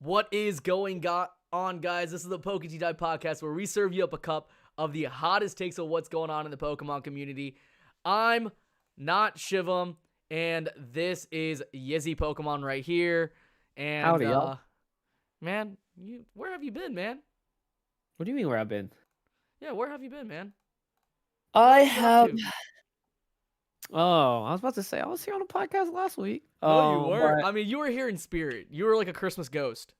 What is going on, guys? This is the PokeTG podcast where we serve you up a cup of the hottest takes of what's going on in the Pokemon community. I'm NotShivam, and this is Yizzy Pokemon right here. And Howdy, y'all. man, where have you been, man? What do you mean where I've been? Yeah, where have you been, man? I What you been up have. to? Oh, I was about to say I was here on a podcast last week. No, you weren't. But I mean, you were here in spirit. You were like a Christmas ghost.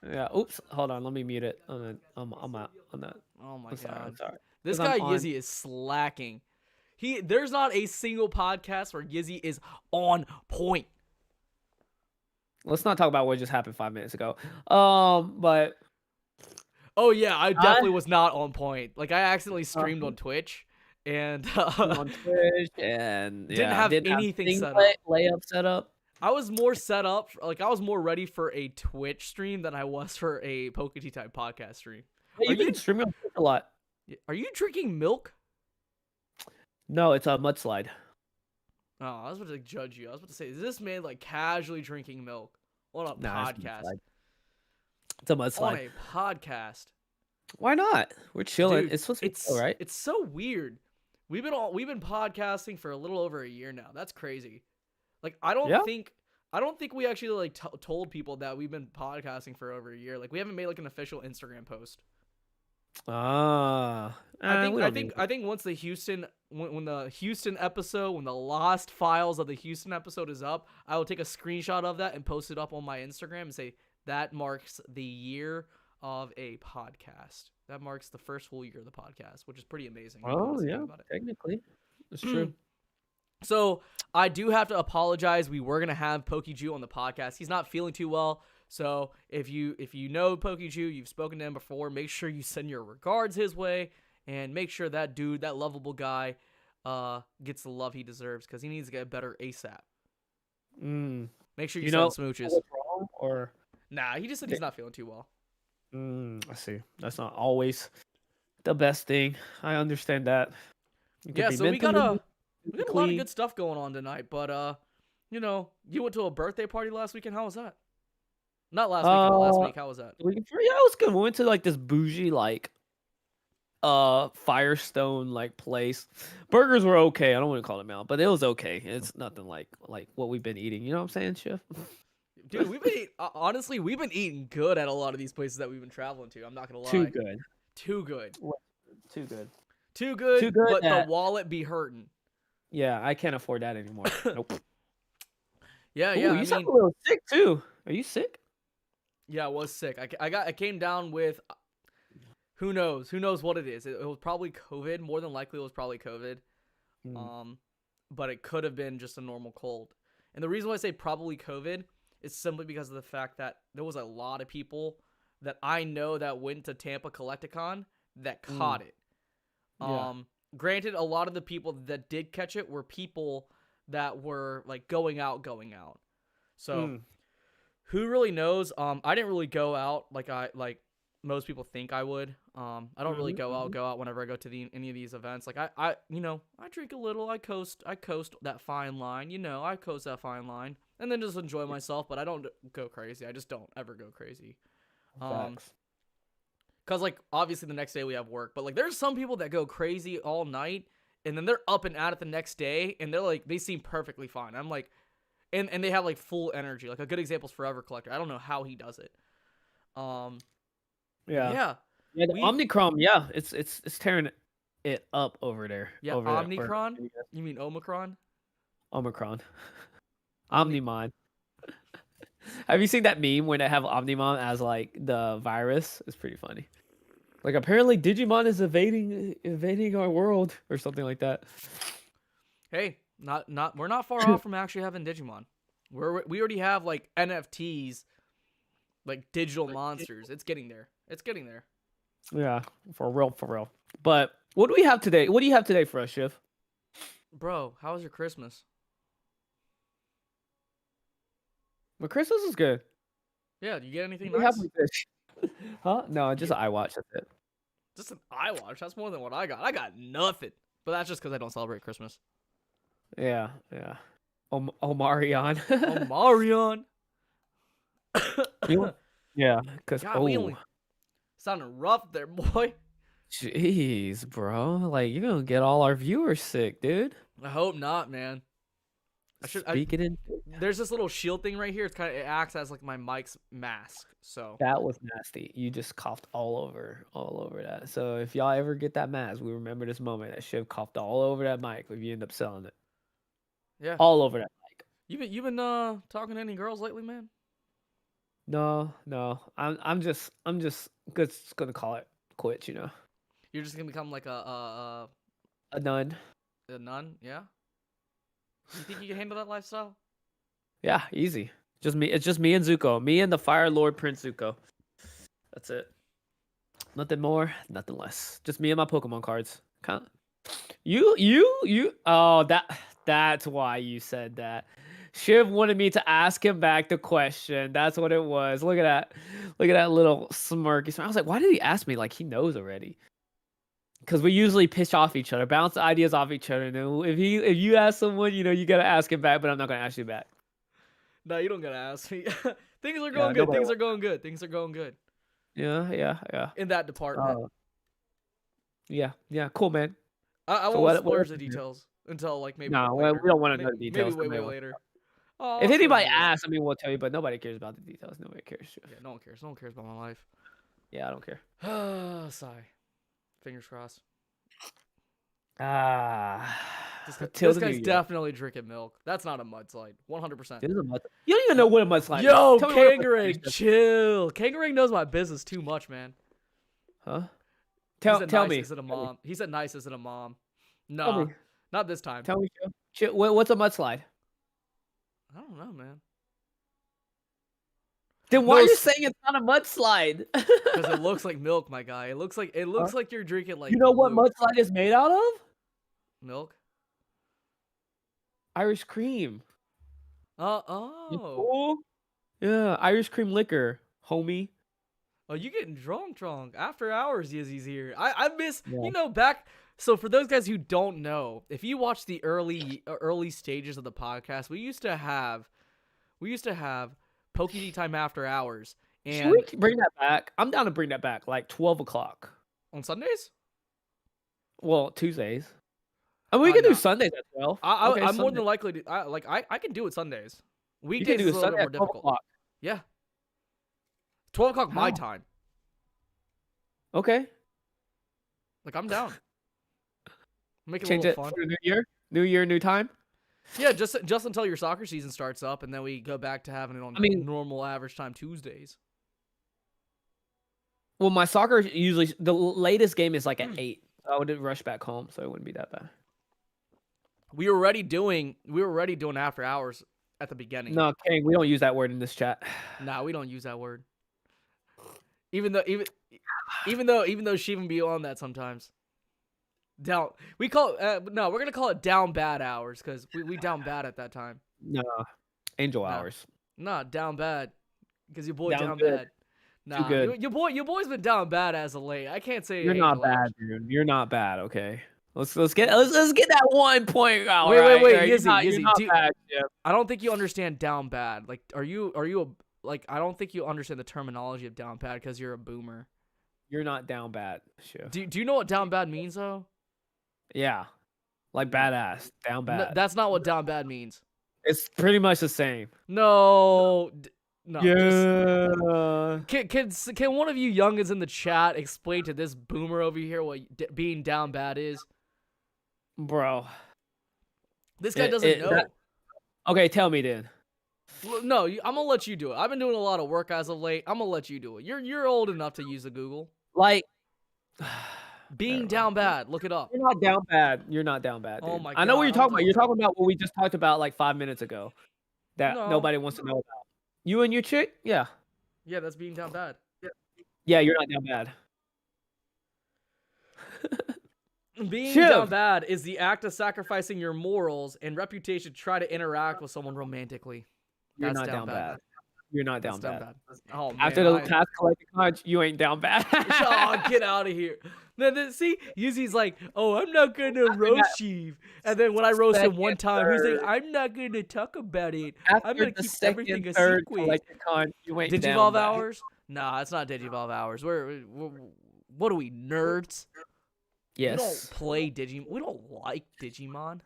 yeah. Oops. Hold on. Let me mute it. I'm out on that. Oh my I'm sorry. god. I'm sorry. This 'Cause I'm guy on. Yizzy is slacking. There's not a single podcast where Yizzy is on point. Let's not talk about what just happened 5 minutes ago. But Oh yeah, I I definitely was not on point. Like I accidentally streamed on Twitch and on Twitch and didn't yeah, have didn't have anything thing set up. layup set up. I was more set up, like I was more ready for a Twitch stream than I was for a PokeT type podcast stream. Hey, you've been streaming on Twitch a lot. Are you drinking milk? No, it's a mudslide. Oh, I was about to judge you. I was about to say, is this man like casually drinking milk on a podcast? It's a On mudslide. a podcast. Why not? We're chilling. Dude, it's supposed to be chill, right? It's so weird. We've been podcasting for a little over a year now. That's crazy. Like I don't think we actually like told people that we've been podcasting for over a year. Like we haven't made like an official Instagram post. I think once the Houston when the Houston episode, when the lost files of the Houston episode is up, I will take a screenshot of that and post it up on my Instagram and say that marks the year of a podcast. That marks the first full year of the podcast, which is pretty amazing. Oh yeah, technically, it's true. So I do have to apologize. We were gonna have PokeJu on the podcast. He's not feeling too well. So if you know PokeJu, you've spoken to him before, make sure you send your regards his way and make sure that dude, that lovable guy, gets the love he deserves because he needs to get better ASAP. Make sure you send smooches. What's wrong, or nah, he just said he's not feeling too well. I see. That's not always the best thing. I understand that. Yeah, so we got a lot of good stuff going on tonight, but you went to a birthday party last weekend. How was that? Not last weekend, but last week. How was that? Yeah, it was good. We went to like this bougie Firestone like place. Burgers were okay. I don't want to call them out, but it was okay. It's nothing like what we've been eating. You know what I'm saying, Chef? Dude, honestly, we've been eating good at a lot of these places that we've been traveling to. I'm not gonna lie. Too good. Too good, but the wallet be hurting. Yeah, I can't afford that anymore. Nope. Yeah. You sound a little sick too. Are you sick? Yeah, I was sick. I came down with who knows what it is. It was probably COVID. More than likely, it was probably COVID. But it could have been just a normal cold. And the reason why I say probably COVID is simply because of the fact that there was a lot of people that I know that went to Tampa Collecticon that caught it. Granted, a lot of the people that did catch it were people that were like going out. So who really knows? I didn't really go out like most people think I would. I don't really go out whenever I go to any of these events. Like I drink a little, I coast that fine line, I coast that fine line and then just enjoy myself, but I don't go crazy. I just don't ever go crazy. Cause like obviously the next day we have work, but like there's some people that go crazy all night and then they're up and at it the next day and they're like, they seem perfectly fine. I'm like, and they have like full energy. Like a good example is Forever Collector. I don't know how he does it. Yeah, the Omnicron, it's tearing it up over there. Yeah, Omnicron? You mean Omicron? Omicron. Omnimon. Have you seen that meme when they have Omnimon as like the virus? It's pretty funny. Like apparently Digimon is invading our world or something like that. Hey, we're not far off from actually having Digimon. We already have like NFTs, like digital monsters. It's getting there. Yeah, for real. But what do we have today? What do you have today for us, Shiv? Bro, how was your Christmas? My Christmas is good. Yeah, did you get anything nice? Huh? No, just an iWatch. That's it. Just an iWatch? That's more than what I got. I got nothing. But that's just because I don't celebrate Christmas. Yeah. Omarion. Omarion. You Yeah, cause God, we only sounding rough there, boy. jeez, bro, like you're gonna get all our viewers sick, dude. I hope not, man. Speaking in, There's this little shield thing right here. It acts as like my mic's mask. So that was nasty. You just coughed all over that. So if y'all ever get that mask, we remember this moment. That Shiv coughed all over that mic if you end up selling it. yeah, All over that mic. you been talking to any girls lately, man? No, no. I'm just gonna call it quits, you know. You're just gonna become like A nun. a nun, yeah? You think you can handle that lifestyle? Yeah, easy. Just me. It's just me and Zuko. Me and the Fire Lord Prince Zuko. That's it. Nothing more, nothing less. Just me and my Pokemon cards. You. Oh, that's why you said that. Shiv wanted me to ask him back the question. That's what it was. Look at that. Look at that little smirky smile. I was like, why did he ask me? Like he knows already. Because we usually pitch off each other, bounce ideas off each other. And then if you ask someone, you know, you gotta ask him back. But I'm not gonna ask you back. No, you don't gotta ask me. Things are Yeah, going good. Things are going good. Things are going good Yeah. in that department. Yeah. Cool, man. I So won't what splurge else the is new? details until like maybe No, later. we don't want to know the details. Maybe way Nobody wants later. to Oh, know. If I'll anybody splurge the asks, I mean, we'll tell you. But nobody cares about the details. Nobody cares. Shiv. Yeah, no one cares. No one cares about my life. Yeah, I don't care. Sigh. Fingers crossed. Till This the new guy's year. definitely drinking milk. That's not a mudslide. 100%. This is a mud. You don't even know what a mudslide is. Yo, Tell me what a mudslide Kangaroo, is. chill. Kangaroo knows my business too much, man. Huh? He said Tell nice me. instead of mom. He said nice instead of mom. Tell Nah, me. not this time. Tell me. What's a mudslide? I don't know, man. Then why No, are you saying it's not a mudslide? Because it looks like milk, my guy. It looks like you're drinking like You know what glue. mudslide is made out of? Milk. Irish cream. You Oh. cool? Yeah, Irish cream liquor, homie. Oh, you getting drunk after hours? Yizzy's here. I miss Yeah. back. So for those guys who don't know, if you watch the early stages of the podcast, we used to have Pokey Time after hours, Should and we bring that back? I'm down to bring that back, like 12 o'clock. on Sundays. Well, Tuesdays. And we can No. do Sundays at 12. Okay, I'm more Sunday. than likely to. I can do it Sundays. You Weekdays can do is a a little Sunday bit at more 12 difficult. o'clock. Yeah. 12 o'clock my How? time. Okay. Like I'm down. Make it Change a it little fun. for New Year. New Year, new time. Yeah, just until your soccer season starts up, and then we go back to having it on normal average time Tuesdays. Well, my soccer usually the latest game is like at 8. So I would rush back home, so it wouldn't be that bad. We were already doing after hours at the beginning. No, King, we don't use that word in this chat. Nah, we don't use that word. Even though Shivam be on that sometimes. Down. We call no, we're gonna call it down bad hours because we down bad at that time. No, angel hours. Nah, down bad because your boy down good. bad. Nah, Too good. your boy's been down bad as of late. I can't say You're angel not bad, hours. dude. You're not bad. Okay, let's get that 1 point. Out, Wait, right? Yizzy, You're not bad, Jeff. I don't think you understand down bad. Like, are you I don't think you understand the terminology of down bad because you're a boomer. You're not down bad. Sure. Do you know what down bad means though? Yeah, like badass, down bad. No, that's not what down bad means. It's pretty much the same. No. Yeah. Can one of you youngins in the chat explain to this boomer over here what being down bad is? Bro. This guy doesn't know. Okay, tell me then. No, I'm gonna let you do it. I've been doing a lot of work as of late. I'm gonna let you do it. You're old enough to use the Google. Like being down bad. Look it up. You're not down bad. You're not down bad. Dude. Oh my I know God, what you're talking about. You're talking about what we just talked about like 5 minutes ago. That nobody wants to know about. You and your chick? Yeah. Yeah, that's being down bad. Yeah, you're not down bad. Being down bad is the act of sacrificing your morals and reputation to try to interact with someone romantically. You're not down bad. You're not down bad. Oh, man, after the past collecting cards, you ain't down bad. Oh, get out of here. Then see, Yizzy's like, oh, I'm not gonna roast you. And then when I roast him one time, he's like, I'm not gonna talk about it. I'm gonna keep everything a secret. Con, you ain't Digivolve hours? Nah, it's not Digivolve hours. What are we, nerds? We don't Yes. play Digimon. We don't like Digimon.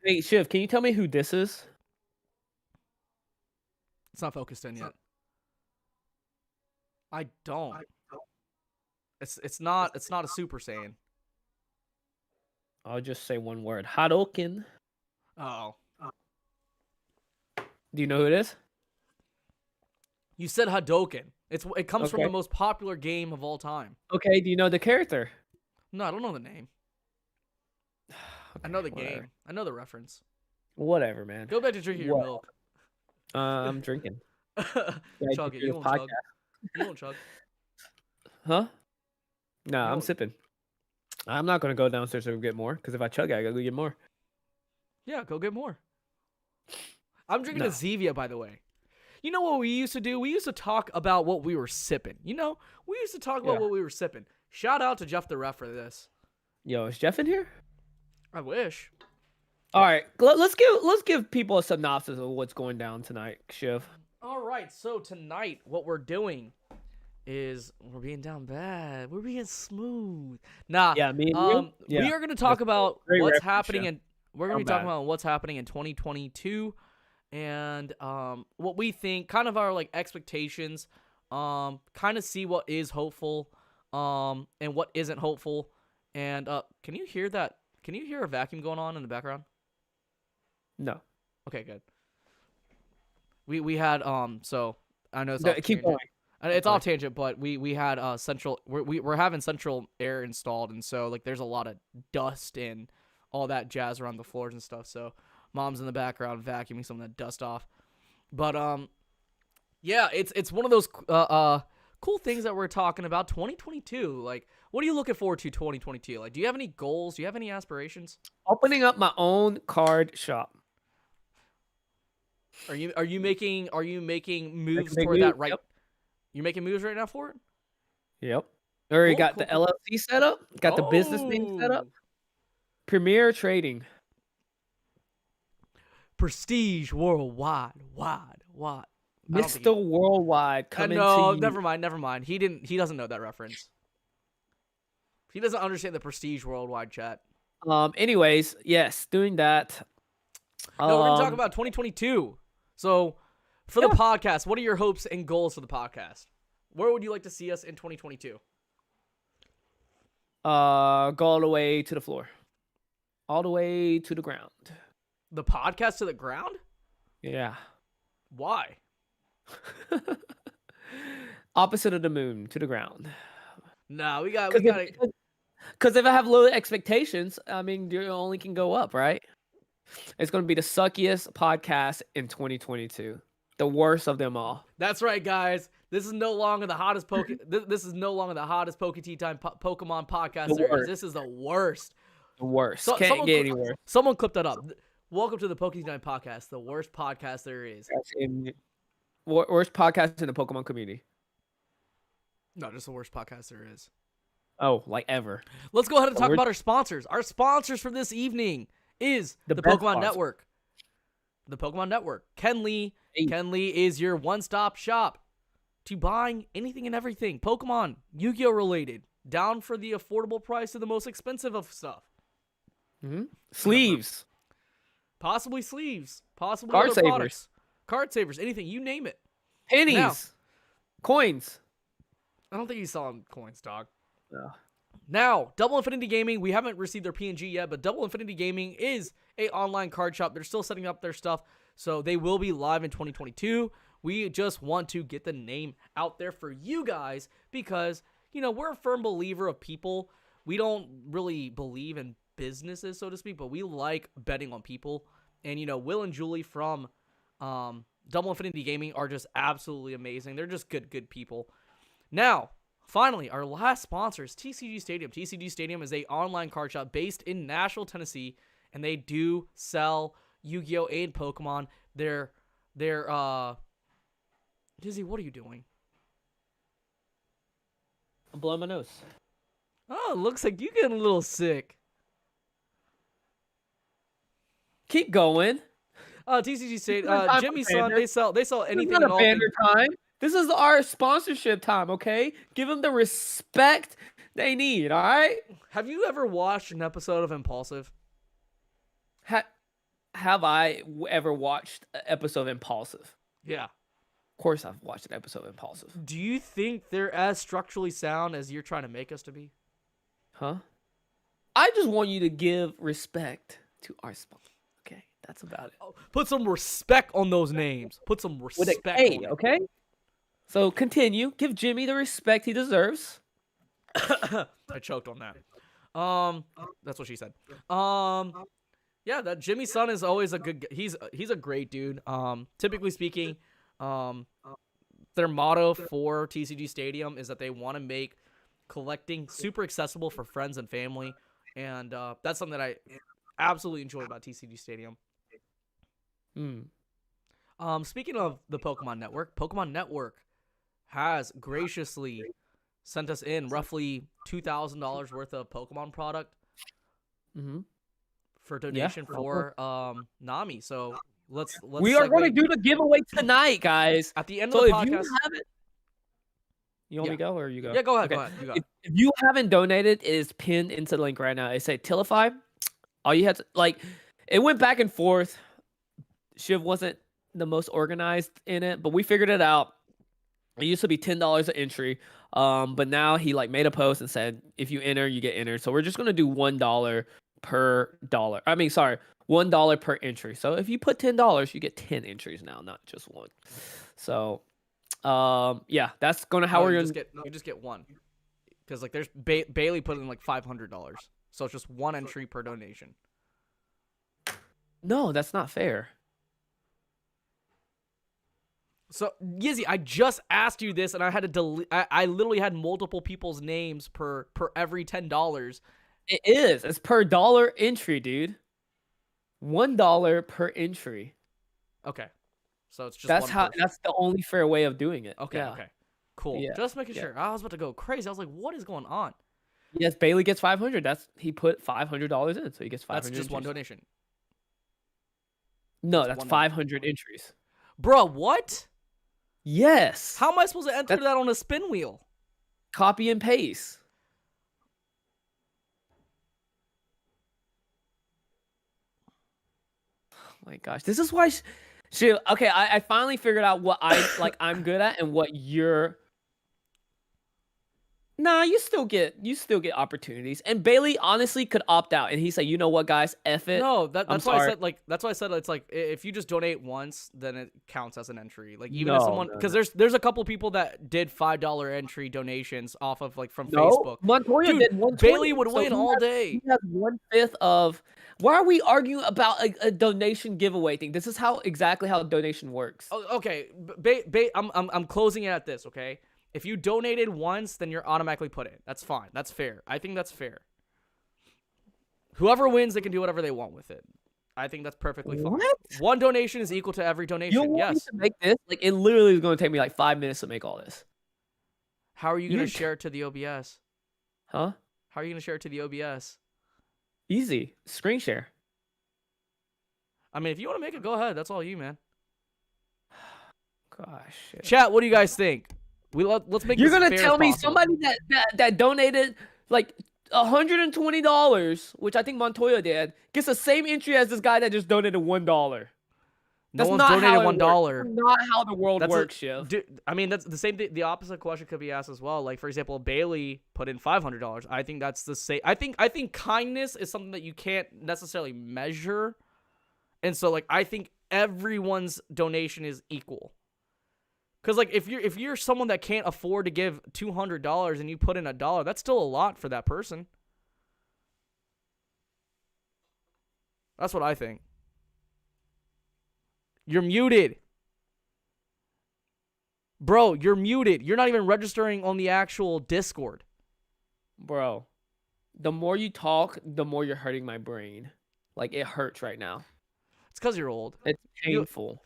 Hey, Shiv, can you tell me who this is? It's not focused in yet. I don't. It's not a Super Saiyan. I'll just say one word. Hadoken. Oh. Do you know who it is? You said Hadoken. It comes from Okay. the most popular game of all time. Okay, do you know the character? No, I don't know the name. I know the whatever. game. I know the reference. Whatever, man. Go back to drinking your milk. I'm drinking. Chug it. You won't chug. You won't chug. Huh? No, I'm won't- sipping. I'm not gonna go downstairs to get more, because if I chug it, I gotta go get more. Yeah, go get more. I'm drinking No. a Zevia, by the way. You know what we used to do? We used to talk about what we were sipping. We used to talk about Yeah. what we were sipping. Shout out to Jeff the Ref for this. Yo, is Jeff in here? I wish. All right, let's give people a synopsis of what's going down tonight, Shiv. All right, so tonight what we're doing is we're being down bad. We're being smooth. Nah. Yeah, me and you. Yeah. We are going to talk That's about very what's reference, happening yeah. and we're going to be Down talking bad. about what's happening in 2022 and what we think, kind of our like expectations, kind of see what is hopeful and what isn't hopeful. And can you hear that? Can you hear a vacuum going on in the background? No. Okay, good. We had so I know it's No, off keep tangent. going. It's off tangent, but we had central we're having central air installed, and so like there's a lot of dust and all that jazz around the floors and stuff. So mom's in the background vacuuming some of that dust off. But yeah, it's one of those cool things that we're talking about. 2022, like what are you looking forward to 2022? Like, do you have any goals? Do you have any aspirations? Opening up my own card shop. Are you making moves big toward that move, right? yep. You're making moves right now for it? Yep. Already Cool, got cool, the cool. LLC set up. Got the business name set up. Oh. Premier Trading. Prestige worldwide, wide. I don't think Mr. Worldwide coming to you. never mind. He doesn't know that reference. He doesn't understand the Prestige worldwide chat. Anyways, yes, doing that. No, we're gonna talk about 2022. So, for the podcast, what are your hopes and goals for the podcast? Where would you like to see us in 2022? Go all the way to the floor. All the way to the ground. The podcast to the ground? Yeah. Why? Opposite of the moon, to the ground. No, we got Because if I have low expectations, I mean, you only can go up, right? It's going to be the suckiest podcast in 2022. The worst of them all. That's right, guys. This is no longer the hottest This is no longer the hottest Tea Time Pokemon podcast there is. worst. This is the worst. The worst. Can't someone get any worse. Someone clip that up. Welcome to the Tea Time podcast, the worst podcast there is. Worst podcast in the Pokemon community. No, just the worst podcast there is. Oh, like ever. Let's go ahead and talk about our sponsors. Our sponsors for this evening is the best Pokemon sponsor. Network. The Pokemon Network. Ken Lee. Hey. Ken Lee is your one-stop shop to buying anything and everything Pokemon, Yu-Gi-Oh related, down for the affordable price to the most expensive of stuff. Mm-hmm. Sleeves. Possibly sleeves. Possibly Card other savers. products. Card savers. Anything. You name it. Pennies. Now- Coins. I don't think he's selling coins, dog. No. Now, Double Infinity Gaming, we haven't received their PNG yet, but Double Infinity Gaming is a online card shop. They're still setting up their stuff, so they will be live in 2022. We just want to get the name out there for you guys because, we're a firm believer of people. We don't really believe in businesses, so to speak, but we like betting on people. And, Will and Julie from Double Infinity Gaming are just absolutely amazing. They're just good people. Now, finally, our last sponsor is TCG Stadium. TCG Stadium is a online card shop based in Nashville, Tennessee, and they do sell Yu-Gi-Oh! And Pokemon. They're Yizzy, what are you doing? I'm blowing my nose. Oh, it looks like you're getting a little sick. Keep going. TCG Stadium, Time for Jimmy's son, banter. they sell anything Not and a all banner things. time. This is our sponsorship time, okay? Give them the respect they need, all right? Have you ever watched an episode of Impulsive? Have I ever watched an episode of Impulsive? Yeah. Of course I've watched an episode of Impulsive. Do you think they're as structurally sound as you're trying to make us to be? Huh? I just want you to give respect to our sponsor. Okay, that's about it. Oh, put some respect on those names. Put some With respect a K, on it. okay? So continue. Give Jimmy the respect he deserves. I choked on that. That's what she said. Yeah, that Jimmy's son is always a good. He's a great dude. Typically speaking, their motto for TCG Stadium is that they want to make collecting super accessible for friends and family, and that's something that I absolutely enjoy about TCG Stadium. Speaking of the Pokemon Network has graciously sent us in roughly $2,000 worth of Pokemon product for donation for NAMI. So let's we are going to do the giveaway tonight, guys. At the end of the podcast. You want me to go or you go? Yeah, go ahead. Okay. Go ahead. You go. If you haven't donated, it is pinned into the link right now. It say Tillify. All you had to it went back and forth. Shiv wasn't the most organized in it, but we figured it out. It used to be $10 an entry, but now he made a post and said if you enter, you get entered. So we're just gonna do $1 per dollar. I mean, sorry, $1 per entry. So if you put $10, you get 10 entries now, not just one. So, yeah, that's gonna how we're gonna you just get one because there's Bailey put in $500, so it's just one entry per donation. No, that's not fair. So, Yizzy, I just asked you this, and I had to delete. I literally had multiple people's names per every $10. It is. It's per dollar entry, dude. $1 per entry. Okay, so it's just that's one person. That's the only fair way of doing it. Okay. Yeah. Okay. Cool. Yeah. Just making sure. I was about to go crazy. I was like, "What is going on?" Yes, Bailey gets 500. He put $500 in, so he gets 500. That's just entries. one donation. No, that's 500 entries. Bro, what? Yes. How am I supposed to enter that on a spin wheel? Copy and paste. Oh my gosh, this is why. Okay, I finally figured out what I'm good at and what you're. Nah, you still get opportunities. And Bailey honestly could opt out, and he said, "You know what, guys, F it." No, that's why I said that's why I said it's if you just donate once, then it counts as an entry. Even if someone because there's a couple people that did $5 entry donations off of from Facebook. Montoya did 120. Bailey would win all day. He has 1/5 of. Why are we arguing about a donation giveaway thing? This is exactly how donation works. Oh, okay, I'm closing it at this. Okay. If you donated once, then you're automatically put in. That's fine. That's fair. I think that's fair. Whoever wins, they can do whatever they want with it. I think that's perfectly fine. What? One donation is equal to every donation. You want me to make this? It literally is going to take me 5 minutes to make all this. How are you going to share it to the OBS? Huh? How are you going to share it to the OBS? Easy. Screen share. I mean, if you want to make it, go ahead. That's all you, man. Gosh. Shit. Chat, what do you guys think? Let's make. You're gonna tell me somebody that donated $120, which I think Montoya did, gets the same entry as this guy that just donated $1. That's not donated $1. That's not how the world works, Shiv. I mean, that's the same thing. The opposite question could be asked as well. For example, Bailey put in $500. I think that's the same. I think kindness is something that you can't necessarily measure, and so I think everyone's donation is equal. Because if you're someone that can't afford to give $200 and you put in $1, that's still a lot for that person. That's what I think. You're muted. Bro, you're muted. You're not even registering on the actual Discord. Bro, the more you talk, the more you're hurting my brain. It hurts right now. It's because you're old. It's painful.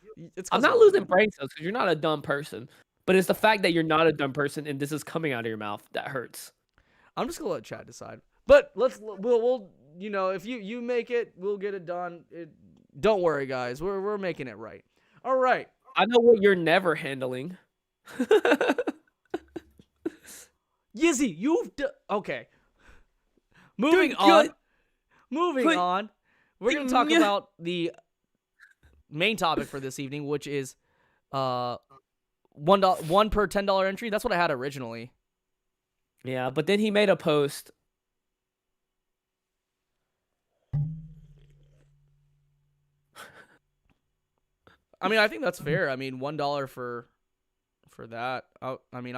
I'm not losing brain cells because you're not a dumb person. But it's the fact that you're not a dumb person and this is coming out of your mouth that hurts. I'm just gonna let Chad decide. But we'll if you make it, we'll get it done. Don't worry, guys. We're making it right. All right. I know what you're never handling. Yizzy, okay. Moving Dude, you on. Moving put on. We're gonna talk about the main topic for this evening, which is uh one per $10 entry. That's what I had originally. Yeah, but then he made a post. I mean, I think that's fair. I mean, $1 for that. I mean,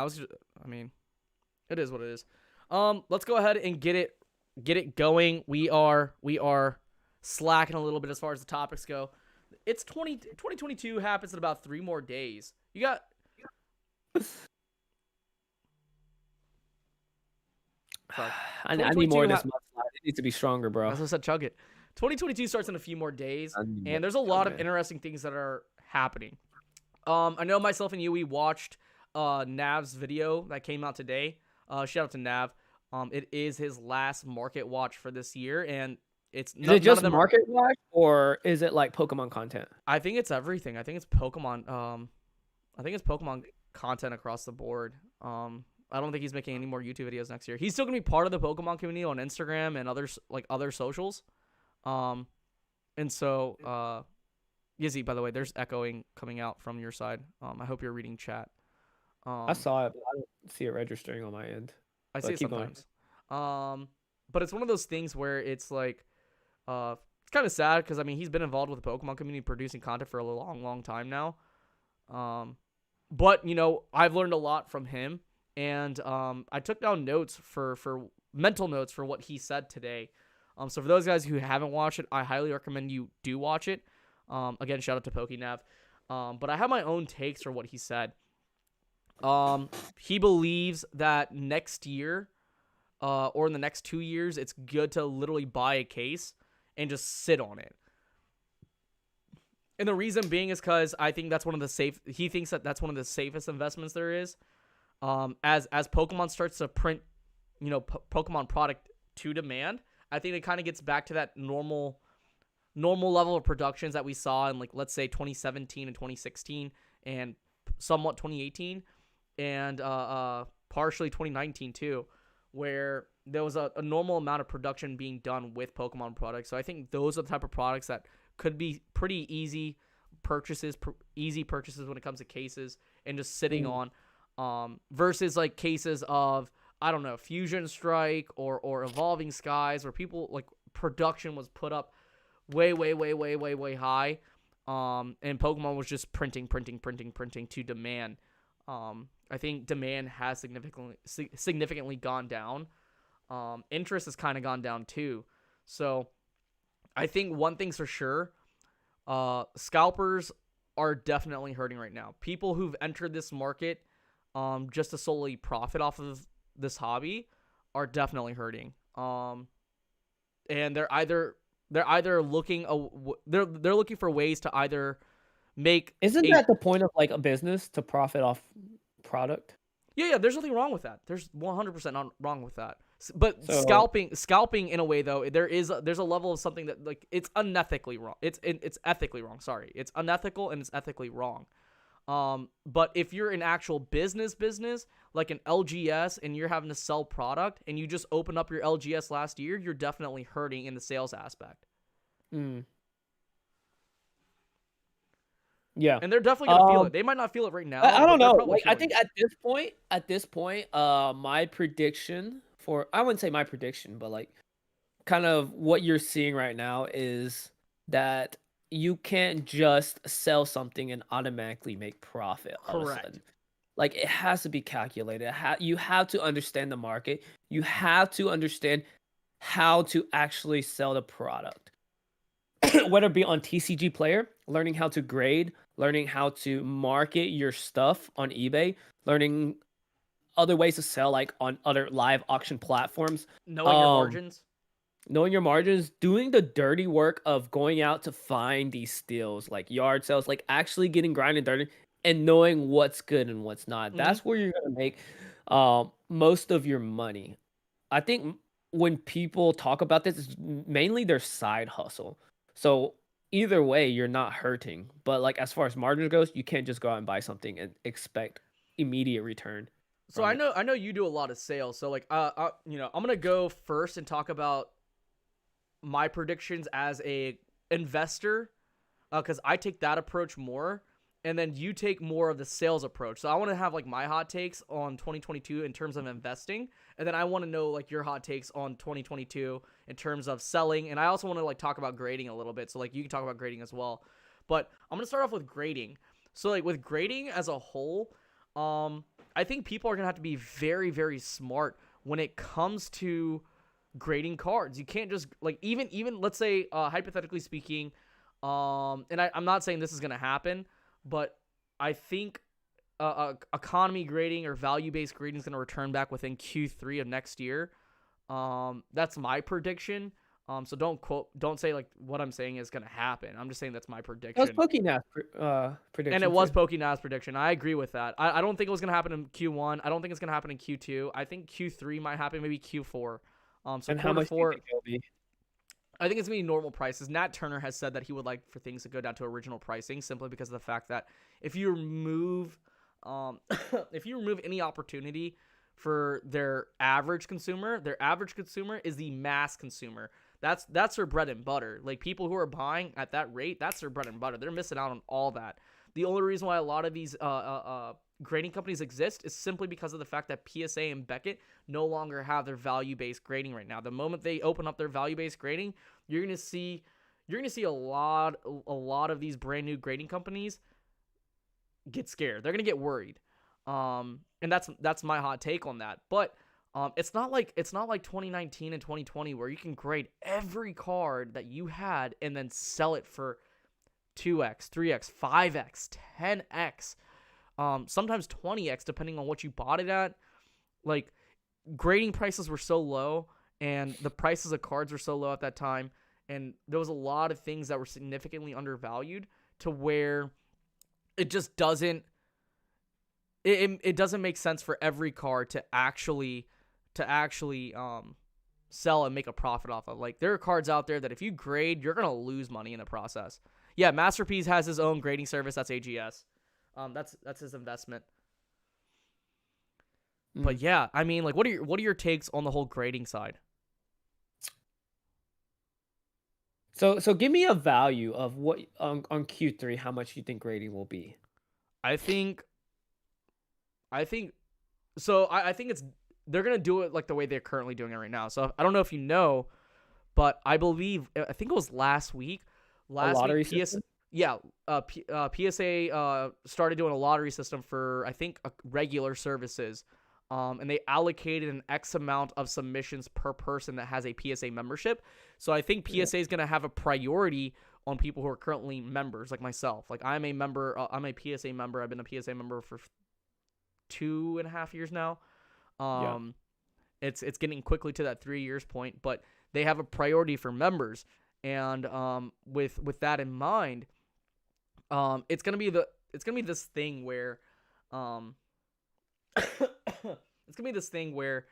it is what it is. Let's go ahead and get it going. We are slacking a little bit as far as the topics go. It's 2022 happens in about 3 more days. You got Sorry. I need 2022 more of this mudslide. It needs to be stronger, bro. As I said, chug it. 2022 starts in a few more days, I need more. and there's a lot of Okay. interesting things that are happening. I know myself and you, we watched Nav's video that came out today. Shout out to Nav. It is his last market watch for this year, and it's Is it just market watch, or is it like Pokemon content? I think it's everything. I think it's Pokemon. I think it's Pokemon content across the board. I don't think he's making any more YouTube videos next year. He's still gonna be part of the Pokemon community on Instagram and other socials. And so Yizzy, by the way, there's echoing coming out from your side. I hope you're reading chat. I saw it, but I don't see it registering on my end. I see it sometimes. But it's one of those things where it's like, it's kind of sad because I mean he's been involved with the Pokemon community producing content for a long time now. But you know I've learned a lot from him, and I took down notes for mental notes for what he said today. So for those guys who haven't watched it, I highly recommend you do watch it. Again, shout out to PokeNav. But I have my own takes for what he said. He believes that next year, or in the next 2 years, it's good to literally buy a case and just sit on it. And the reason being is because I think that's he thinks that that's one of the safest investments there is. As Pokemon starts to print, Pokemon product to demand, I think it kind of gets back to that normal level of productions that we saw in, like, let's say 2017 and 2016 and somewhat 2018 and partially 2019 too, where there was a normal amount of production being done with Pokemon products. So I think those are the type of products that could be pretty easy purchases when it comes to cases and just sitting on, versus like cases of, I don't know, Fusion Strike or Evolving Skies, where people like production was put up way high, and Pokemon was just printing to demand. I think demand has significantly gone down. Interest has kind of gone down too. So I think one thing's for sure, scalpers are definitely hurting right now. People who've entered this market just to solely profit off of this hobby are definitely hurting. And they're either looking they're looking for ways to either make. Isn't that the point of like a business, to profit off product? Yeah, there's nothing wrong with that. There's 100% not wrong with that. But So- scalping there's a level of something that, like, it's unethically wrong. It's ethically wrong. Sorry, it's unethical and it's ethically wrong. But if you're an actual business like an LGS and you're having to sell product and you just opened up your LGS last year, you're definitely hurting in the sales aspect. Yeah, and they're definitely gonna feel it. They might not feel it right now. I don't know. Like, I think at this point, my prediction I wouldn't say my prediction, but like kind of what you're seeing right now is that you can't just sell something and automatically make profit. Correct. Like, it has to be calculated. You have to understand the market. You have to understand how to actually sell the product. Whether it be on TCG Player, learning how to grade, learning how to market your stuff on eBay, learning other ways to sell, like on other live auction platforms. Knowing your margins. Doing the dirty work of going out to find these steals, like yard sales, like actually getting grinded dirty and knowing what's good and what's not. That's where you're going to make most of your money. I think when people talk about this, it's mainly their side hustle. So either way, you're not hurting. But like as far as margins goes, you can't just go out and buy something and expect immediate return So from it. I know you do a lot of sales. So like you know, I'm gonna go first and talk about my predictions as a investor, because I take that approach more, and then you take more of the sales approach. So I want to have like my hot takes on 2022 in terms of investing, and then I want to know like your hot takes on 2022 in terms of selling, and I also want to like talk about grading a little bit. So like you can talk about grading as well, but I'm gonna start off with grading. So like with grading as a whole, I think people are gonna have to be very very smart when it comes to grading cards. You can't just like even let's say hypothetically speaking, and I'm not saying this is gonna happen, but I think economy grading or value based grading is gonna return back within Q3 of next year. That's my prediction. So don't say like what I'm saying is gonna happen. I'm just saying that's my That was prediction. Pokéna's prediction. And it was too. Pokena's prediction. I agree with that. I don't think it was gonna happen in Q1. I don't think it's gonna happen in Q2. I think Q3 might happen, maybe Q4. So And how quarter much do you four, think it'll be? I think it's gonna be normal prices. Nat Turner has said that he would like for things to go down to original pricing, simply because of the fact that if you remove, if you remove any opportunity for their average consumer is the mass consumer. That's their bread and butter. Like people who are buying at that rate, that's their bread and butter. They're missing out on all that. The only reason why a lot of these grading companies exist is simply because of the fact that PSA and Beckett no longer have their value-based grading right now. The moment they open up their value-based grading, you're gonna see a lot of these brand new grading companies get scared. They're gonna get worried. And that's my hot take on that. But it's not like 2019 and 2020 where you can grade every card that you had and then sell it for 2x, 3x, 5x, 10x, sometimes 20x depending on what you bought it at. Like grading prices were so low and the prices of cards were so low at that time, and there was a lot of things that were significantly undervalued to where it just doesn't it doesn't make sense for every card to actually sell and make a profit off of. Like there are cards out there that if you grade, you're gonna lose money in the process. Yeah, Masterpiece has his own grading service. That's AGS. That's his investment. But yeah, I mean, like, what are your takes on the whole grading side? So give me a value of what on Q3, how much you think grading will be. I think so. I think they're gonna do it like the way they're currently doing it right now. So I don't know if you know, but I think it was last week. A lottery system? Yeah, PSA started doing a lottery system for I think regular services, and they allocated an X amount of submissions per person that has a PSA membership. So I think PSA is gonna have a priority on people who are currently members, like myself. Like I'm a member. I'm a PSA member. I've been a PSA member for 2.5 years now. It's getting quickly to that 3 years point, but they have a priority for members, and with that in mind, it's gonna be this thing where it's gonna be this thing where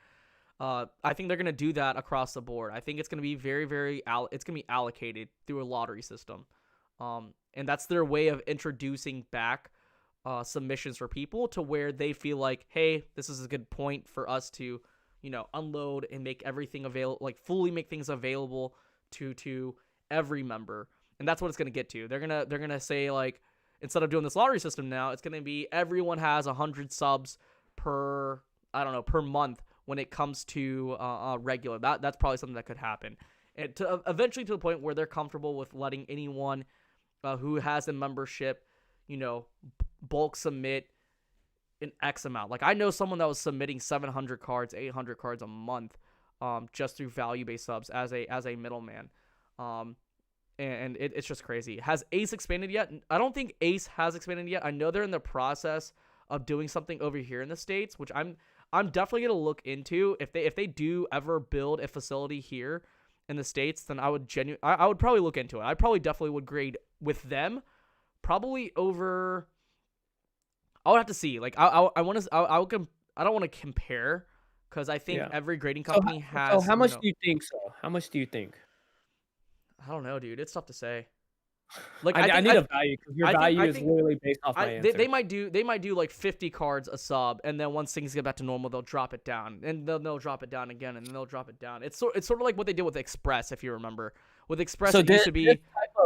I think they're gonna do that across the board. I think it's gonna be it's gonna be allocated through a lottery system, and that's their way of introducing back submissions for people to where they feel like, hey, this is a good point for us to, unload and make everything available, like fully make things available to every member. And that's what it's gonna get to. They're gonna say like, instead of doing this lottery system now, it's gonna be everyone has 100 subs per month when it comes to regular. That's probably something that could happen, and to eventually to the point where they're comfortable with letting anyone who has a membership, bulk submit an X amount. Like I know someone that was submitting 700 cards, 800 cards a month, just through value-based subs as a middleman, and it's just crazy. Has Ace expanded yet? I don't think Ace has expanded yet. I know they're in the process of doing something over here in the States, which I'm definitely gonna look into. If they do ever build a facility here in the States, then I would probably look into it. I probably definitely would grade with them, probably over. I would have to see. Like I want to. I don't want to compare because I think every grading company has. So how much do you think? So how much do you think? I don't know, dude. It's tough to say. Like I need a value because your value I is think literally based off my they answer. might do like 50 cards a sub, and then once things get back to normal, they'll drop it down, and they'll drop it down again, and then they'll drop it down. It's sort of like what they did with Express, if you remember. With Express, So it used to this be this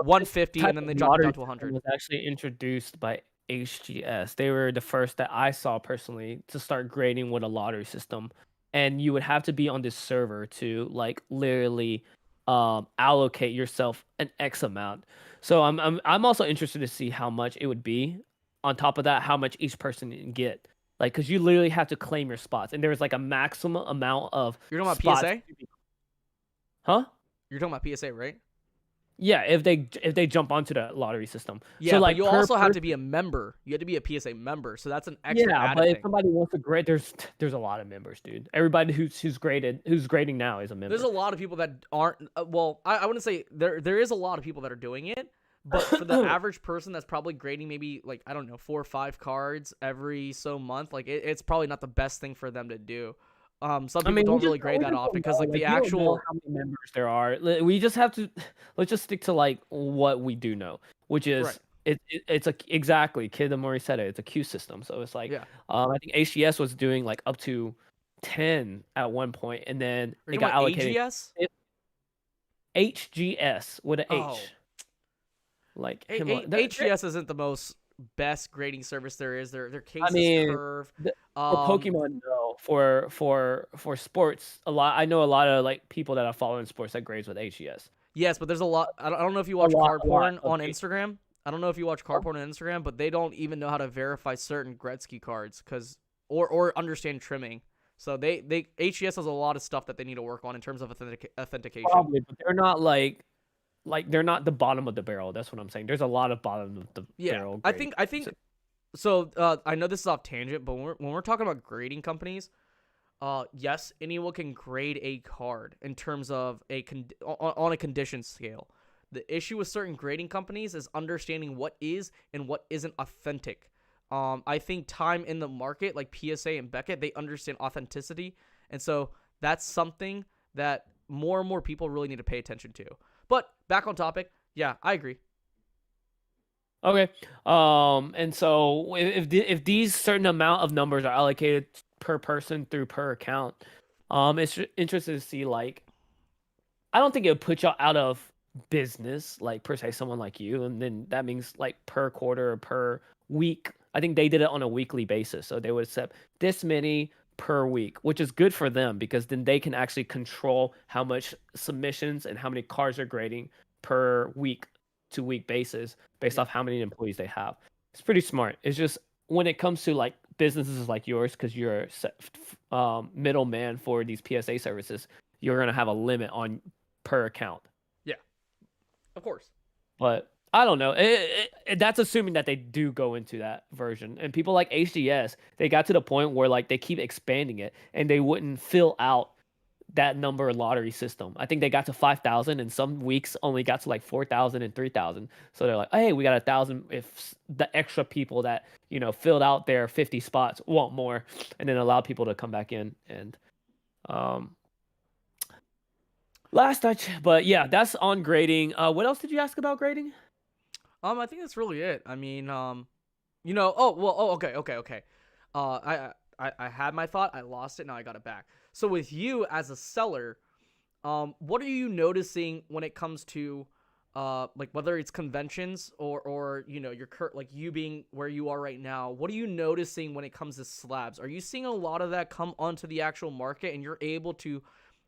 150, type and then of they dropped it lottery down to system 100. was actually introduced by HGS. They were the first that I saw personally to start grading with a lottery system, and you would have to be on this server to like literally allocate yourself an X amount. So I'm also interested to see how much it would be. On top of that, how much each person can get. Like, because you literally have to claim your spots, and there's like a maximum amount of You're talking about spots. PSA? Huh? You're talking about PSA, right? Yeah, if they jump onto the lottery system. So Yeah, but like you per also have to person. be a member. You have to be a PSA member, so that's an extra Yeah, added but if thing. somebody wants to grade, there's a lot of members, dude. Everybody who's grading now is a There's member. a lot of people that aren't. Well, I wouldn't say there is a lot of people that are doing it, but for the average person that's probably grading maybe like I don't know 4 or 5 cards every so month, like it's probably not the best thing for them to do. Some I people mean, don't really grade we that just often don't because know. like Like the we don't know actual how many members there are. We just have to let's just stick to like what we do know, which right. is it's a exactly Kid Amori said it. It's a queue system. So it's like Yeah. I think HGS was doing like up to 10 at one point, and then Are you it talking got about allocated. AGS? HGS with an Oh, H. Like Himalaya. HGS isn't the most best grading service there is. Their I case is mean, curved. for Um, Pokemon, no. For sports, a lot. I know a lot of like people that are following sports that grades with HES. yes, but there's a lot. I don't know if you A watch lot, card a lot porn of on Instagram. I don't know if you watch card porn on Instagram, but they don't even know how to verify certain Gretzky cards or understand trimming. So they HES has a lot of stuff that they need to work on in terms of authentication. probably, but they're not like they're not the bottom of the barrel. That's what I'm saying. There's a lot of bottom of the Yeah, barrel I grading. think I think so. I know this is off tangent, but when we're talking about grading companies, yes, anyone can grade a card in terms of on a condition scale. The issue with certain grading companies is understanding what is and what isn't authentic. I think time in the market, like PSA and Beckett, they understand authenticity, and so that's something that more and more people really need to pay attention to. But back on topic, yeah, I agree. Okay. And so if these certain amount of numbers are allocated per person through per account, it's interesting to see like I don't think it would put y'all out of business, like per se, someone like you, and then that means like per quarter or per week. I think they did it on a weekly basis, so they would accept this many per week, which is good for them because then they can actually control how much submissions and how many cards are grading per week to week basis based Yeah. off how many employees they have. It's pretty smart. It's just when it comes to like businesses like yours, because you're middleman for these PSA services, you're gonna have a limit on per account. Yeah, of course. But I don't know. That's assuming that they do go into that version. And people like HDS, they got to the point where like they keep expanding it and they wouldn't fill out that number lottery system. I think they got to 5,000 and some weeks only got to like 4,000 and 3,000. So they're like, hey, we got 1,000 if the extra people that, filled out their 50 spots want more and then allow people to come back in and um last touch, but yeah, that's on grading. What else did you ask about grading? I think that's really it. I mean, oh well, oh okay. I had my thought, I lost it, now I got it back. So with you as a seller, what are you noticing when it comes to, like whether it's conventions or your like you being where you are right now? What are you noticing when it comes to slabs? Are you seeing a lot of that come onto the actual market, and you're able to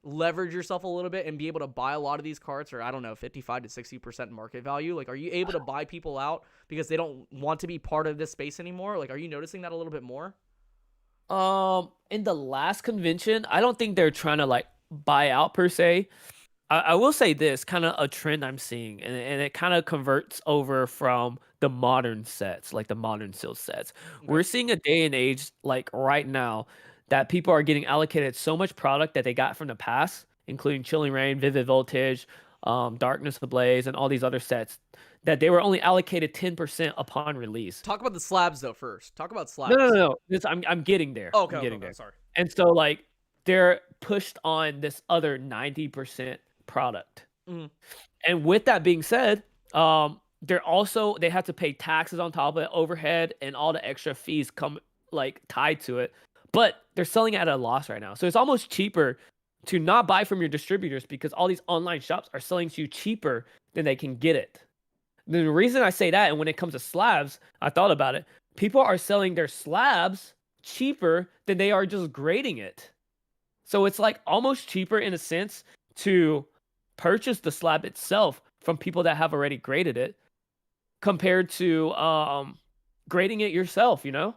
leverage yourself a little bit and be able to buy a lot of these cards for, I don't know, 55 to 60% market value? Like, are you able to buy people out because they don't want to be part of this space anymore? Like, are you noticing that a little bit more? In the last convention, I don't think they're trying to like buy out per se. I will say this kind of a trend I'm seeing, and it kind of converts over from the modern sets, like the modern sealed sets. Okay. We're seeing a day and age like right now that people are getting allocated so much product that they got from the past, including Chilling Reign, Vivid Voltage, Darkness Ablaze, and all these other sets, that they were only allocated 10% upon release. Talk about the slabs though first. Talk about No, no, no, slabs. no. I'm getting there. Oh, I'm getting okay. there. Sorry. And so like they're pushed on this other 90% product. Mhm. And with that being said, they have to pay taxes on top of it, overhead, and all the extra fees come like tied to it. But they're selling it at a loss right now. So it's almost cheaper to not buy from your distributors because all these online shops are selling to you cheaper than they can get it. The reason I say that, and when it comes to slabs, I thought about it. People are selling their slabs cheaper than they are just grading it. So it's like almost cheaper in a sense to purchase the slab itself from people that have already graded it compared to grading it yourself, you know?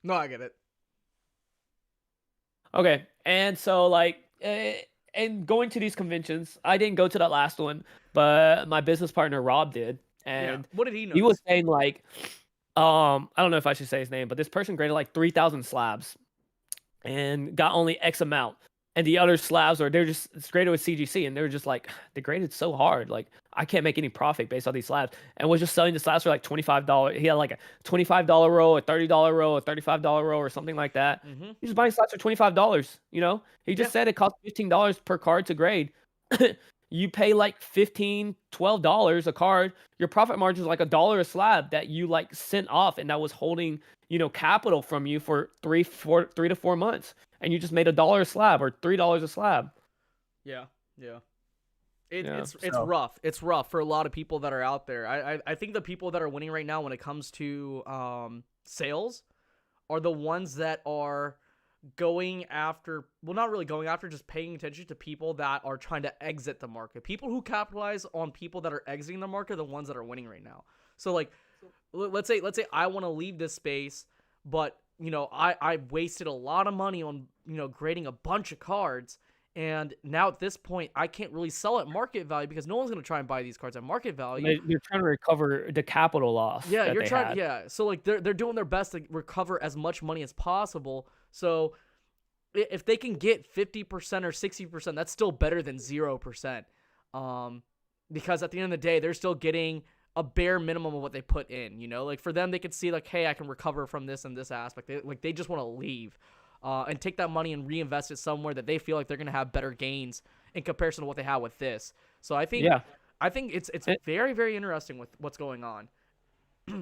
No, I get it. Okay. And so like and going to these conventions, I didn't go to that last one, but my business partner Rob did. Yeah. And What did he he was notice? saying like I don't know if I should say his name, but this person graded like 3,000 slabs and got only X amount. And the other slabs they're just it's graded with CGC, and they're just like they graded so hard, like I can't make any profit based on these slabs, and was just selling the slabs for like $25. He had like a $25 roll, a $30 roll, a $35 roll, or something like that. Mm-hmm. He's buying slabs for $25. You know, he Yeah. just said it costs $15 per card to grade. You pay like $15, $12 a card. Your profit margin is like $1 a slab that you like sent off, and that was holding capital from you for 3 to 4 months, and you just made $1 a slab or $3 a slab. Yeah. Yeah. Yeah, It's so rough. It's rough for a lot of people that are out there. I think the people that are winning right now when it comes to sales are the ones that are going after, well, not really going after, just paying attention to people that are trying to exit the market. People who capitalize on people that are exiting the market are the ones that are winning right now. So like let's say I want to leave this space, but I wasted a lot of money on grading a bunch of cards, and now at this point I can't really sell at market value because no one's going to try and buy these cards at market value. they're trying to recover the capital loss Yeah, that you're they trying. had. Yeah, so like they're doing their best to recover as much money as possible. So if they can get 50% or 60%, that's still better than 0%. Because at the end of the day, they're still getting a bare minimum of what they put in. Like for them, they could see like, hey, I can recover from this and this aspect. They just want to leave, and take that money and reinvest it somewhere that they feel like they're gonna have better gains in comparison to what they have with this. So I think Yeah. it's And- very, very interesting with what's going on.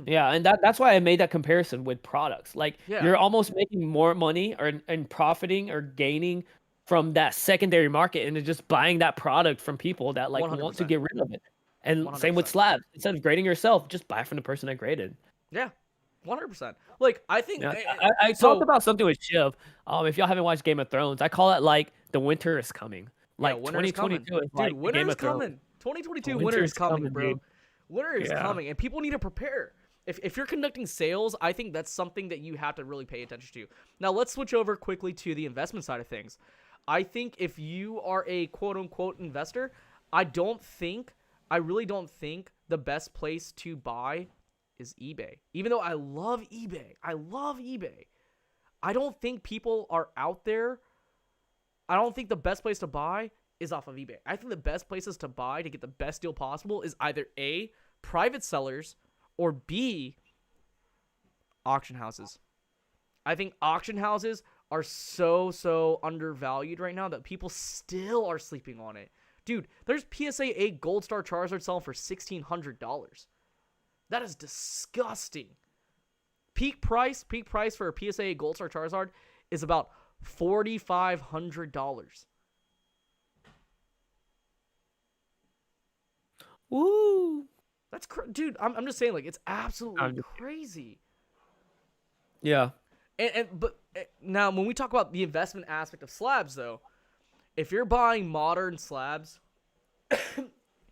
Yeah, and that's why I made that comparison with products. Like Yeah, you're almost making more money or and profiting or gaining from that secondary market and just buying that product from people that like want to 100%. get rid of it. And same with 100%. slabs. Instead of grading yourself, just buy from the person that graded. Yeah, 100%. Like I think Yeah, I talked so. about something with Shiv. If y'all haven't watched Game of Thrones, I call it like the winter is coming. Yeah, Like winter is coming, 2022 is dude. like the Winter Game is of Thrones. coming. 2022 winter Winter is is coming, coming, bro. dude. Winter is Yeah. coming, and people need to prepare. If you're conducting sales, I think that's something that you have to really pay attention to. Now, let's switch over quickly to the investment side of things. I think if you are a quote-unquote investor, I really don't think the best place to buy is eBay. Even though I love eBay. I don't think people are out there. I don't think the best place to buy is off of eBay. I think the best places to buy to get the best deal possible is either A, private sellers, or B, auction houses. I think auction houses are so undervalued right now that people still are sleeping on it. Dude, there's PSA 8 Gold Star Charizard selling for $1,600. That is disgusting. Peak price for a PSA 8 Gold Star Charizard is about $4,500. Woo. That's dude. I'm just saying, like, it's absolutely I'm just- crazy. Yeah. But now when we talk about the investment aspect of slabs, though, if you're buying modern slabs,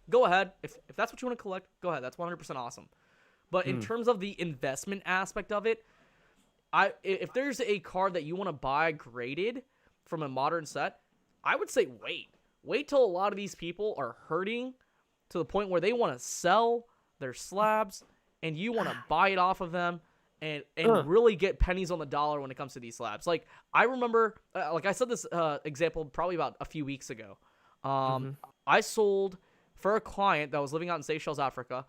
go ahead. If that's what you want to collect, go ahead. That's 100% awesome. But in terms of the investment aspect of it, if there's a card that you want to buy graded from a modern set, I would say wait till a lot of these people are hurting to the point where they want to sell their slabs, and you want to buy it off of them and really get pennies on the dollar when it comes to these slabs. Like I remember, like I said this example probably about a few weeks ago. I sold for a client that was living out in Seychelles, Africa.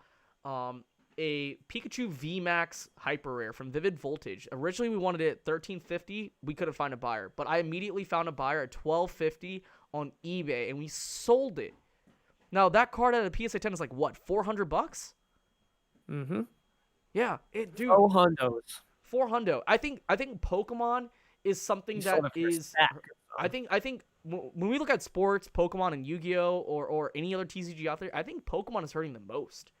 a Pikachu VMAX Hyper Rare from Vivid Voltage. Originally, we wanted it at $13.50. We couldn't find a buyer, but I immediately found a buyer at $12.50 on eBay, and we sold it. Now that card at a PSA 10 is like what, $400? Mm-hmm. Yeah, dude. Oh, hundos. 400. I think Pokemon is something You that sold it for a is. stack. I think when we look at sports, Pokemon and Yu-Gi-Oh or any other TCG out there, I think Pokemon is hurting the most.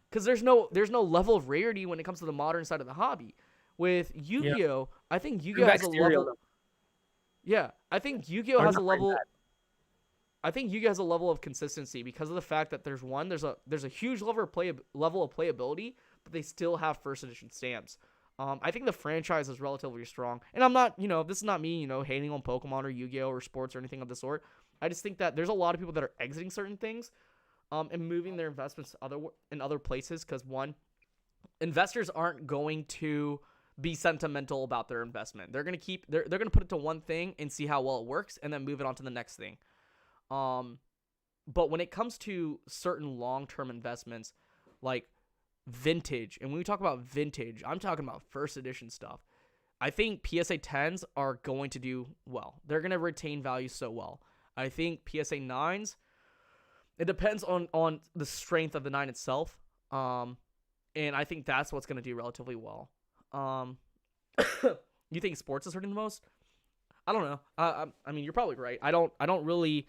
Because there's no level of rarity when it comes to the modern side of the hobby. With Yu-Gi-Oh, I think Yu-Gi-Oh has a level. Yeah, I think Yu-Gi-Oh has a level. I think Yu-Gi-Oh has a level of consistency because of the fact that there's a huge level of playability, but they still have first edition stamps. I think the franchise is relatively strong, and I'm not, this is not me, hating on Pokemon or Yu-Gi-Oh or sports or anything of the sort. I just think that there's a lot of people that are exiting certain things, and moving their investments in other places because one, investors aren't going to be sentimental about their investment. They're gonna put it to one thing and see how well it works, and then move it on to the next thing. But when it comes to certain long-term investments, like vintage, and when we talk about vintage, I'm talking about first edition stuff. I think PSA 10s are going to do well. They're going to retain value so well. I think PSA 9s, it depends on the strength of the 9 itself. And I think that's what's going to do relatively well. You think sports is hurting the most? I don't know. I mean, you're probably right. I don't really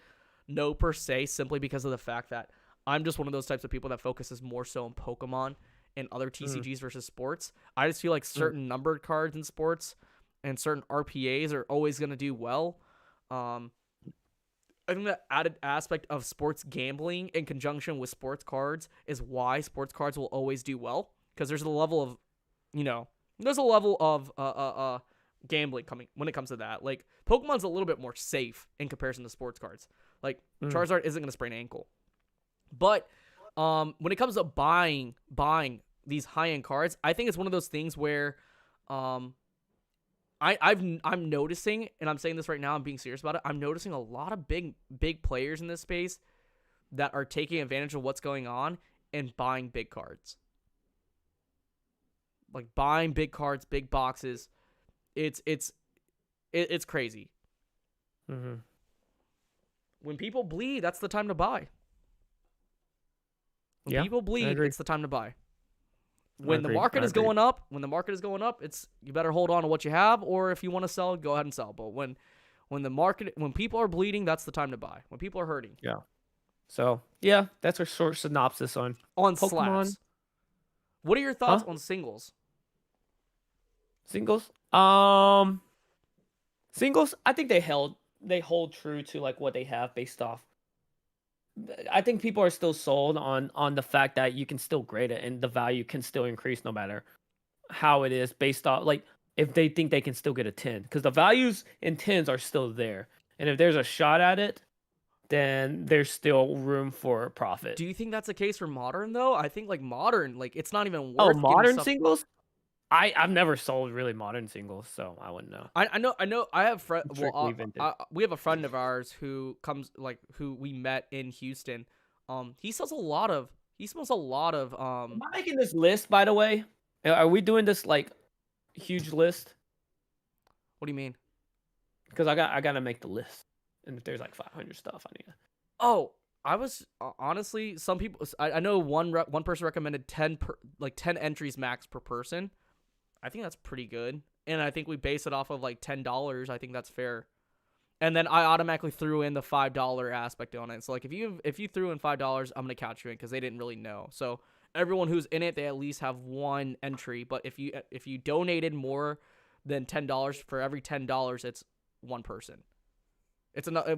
know per se, simply because of the fact that I'm just one of those types of people that focuses more so on Pokemon and other TCGs versus sports. I just feel like certain numbered cards in sports and certain RPAs are always going to do well. I think the added aspect of sports gambling in conjunction with sports cards is why sports cards will always do well, because there's a level of gambling coming when it comes to that. Like, Pokemon's a little bit more safe in comparison to sports cards. Like, Charizard isn't going to sprain an ankle. But when it comes to buying these high-end cards, I think it's one of those things where I'm noticing, and I'm saying this right now, I'm being serious about it, I'm noticing a lot of big players in this space that are taking advantage of what's going on and buying big cards. Like, buying big cards, big boxes. It's crazy. Mm-hmm. When people bleed, that's the time to buy. When people bleed, it's the time to buy. When the market is going up, it's, you better hold on to what you have, or if you want to sell, go ahead and sell. But when people are bleeding, that's the time to buy. When people are hurting. Yeah. So yeah, that's our short synopsis on Pokemon. Slabs. What are your thoughts on singles? Singles? Singles, I think they hold true to like what they have based off. I think people are still sold on the fact that you can still grade it and the value can still increase no matter how it is, based off like if they think they can still get a 10, because the values in 10s are still there, and if there's a shot at it, then there's still room for profit. Do you think that's the case for modern though? I think like modern, like it's not even worth. Oh, modern singles? I've never sold really modern singles, so I wouldn't know. I know. I have we have a friend of ours who we met in Houston. He sells a lot of. Am I making this list, by the way? Are we doing this like huge list? What do you mean? Because I gotta make the list, and if there's like 500 stuff, I need to. Oh, I was honestly, some people. I know one person recommended 10 entries max per person. I think that's pretty good, and I think we base it off of like $10. I think that's fair. And then I automatically threw in the $5 aspect on it. So like if you threw in $5, I'm gonna count you in because they didn't really know. So everyone who's in it, they at least have one entry. But if you donated more than $10, for every $10, it's one person. It's another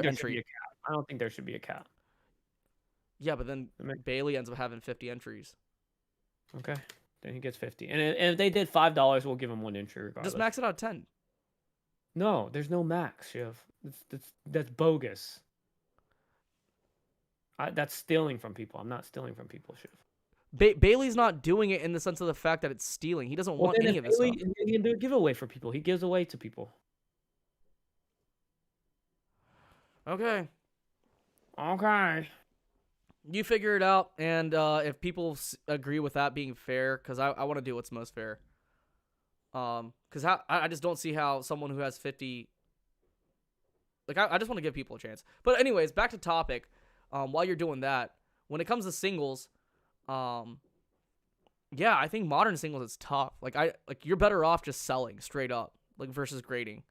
entry. I don't think there should be a cap. Yeah, but then Bailey ends up having 50 entries. Okay. Then he gets 50. And if they did $5, we'll give him one entry regardless. Just max it out at 10. No, there's no max, Shiv. That's bogus. That's stealing from people. I'm not stealing from people, Shiv. Bailey's not doing it in the sense of the fact that it's stealing. He doesn't want any of this stuff. He can do a giveaway for people. He gives away to people. Okay. You figure it out, and if people agree with that being fair, because I want to do what's most fair. Because I just don't see how someone who has 50, like I just want to give people a chance. But anyways, back to topic. While you're doing that, when it comes to singles, um, yeah, I think modern singles is tough. Like you're better off just selling straight up, like versus grading.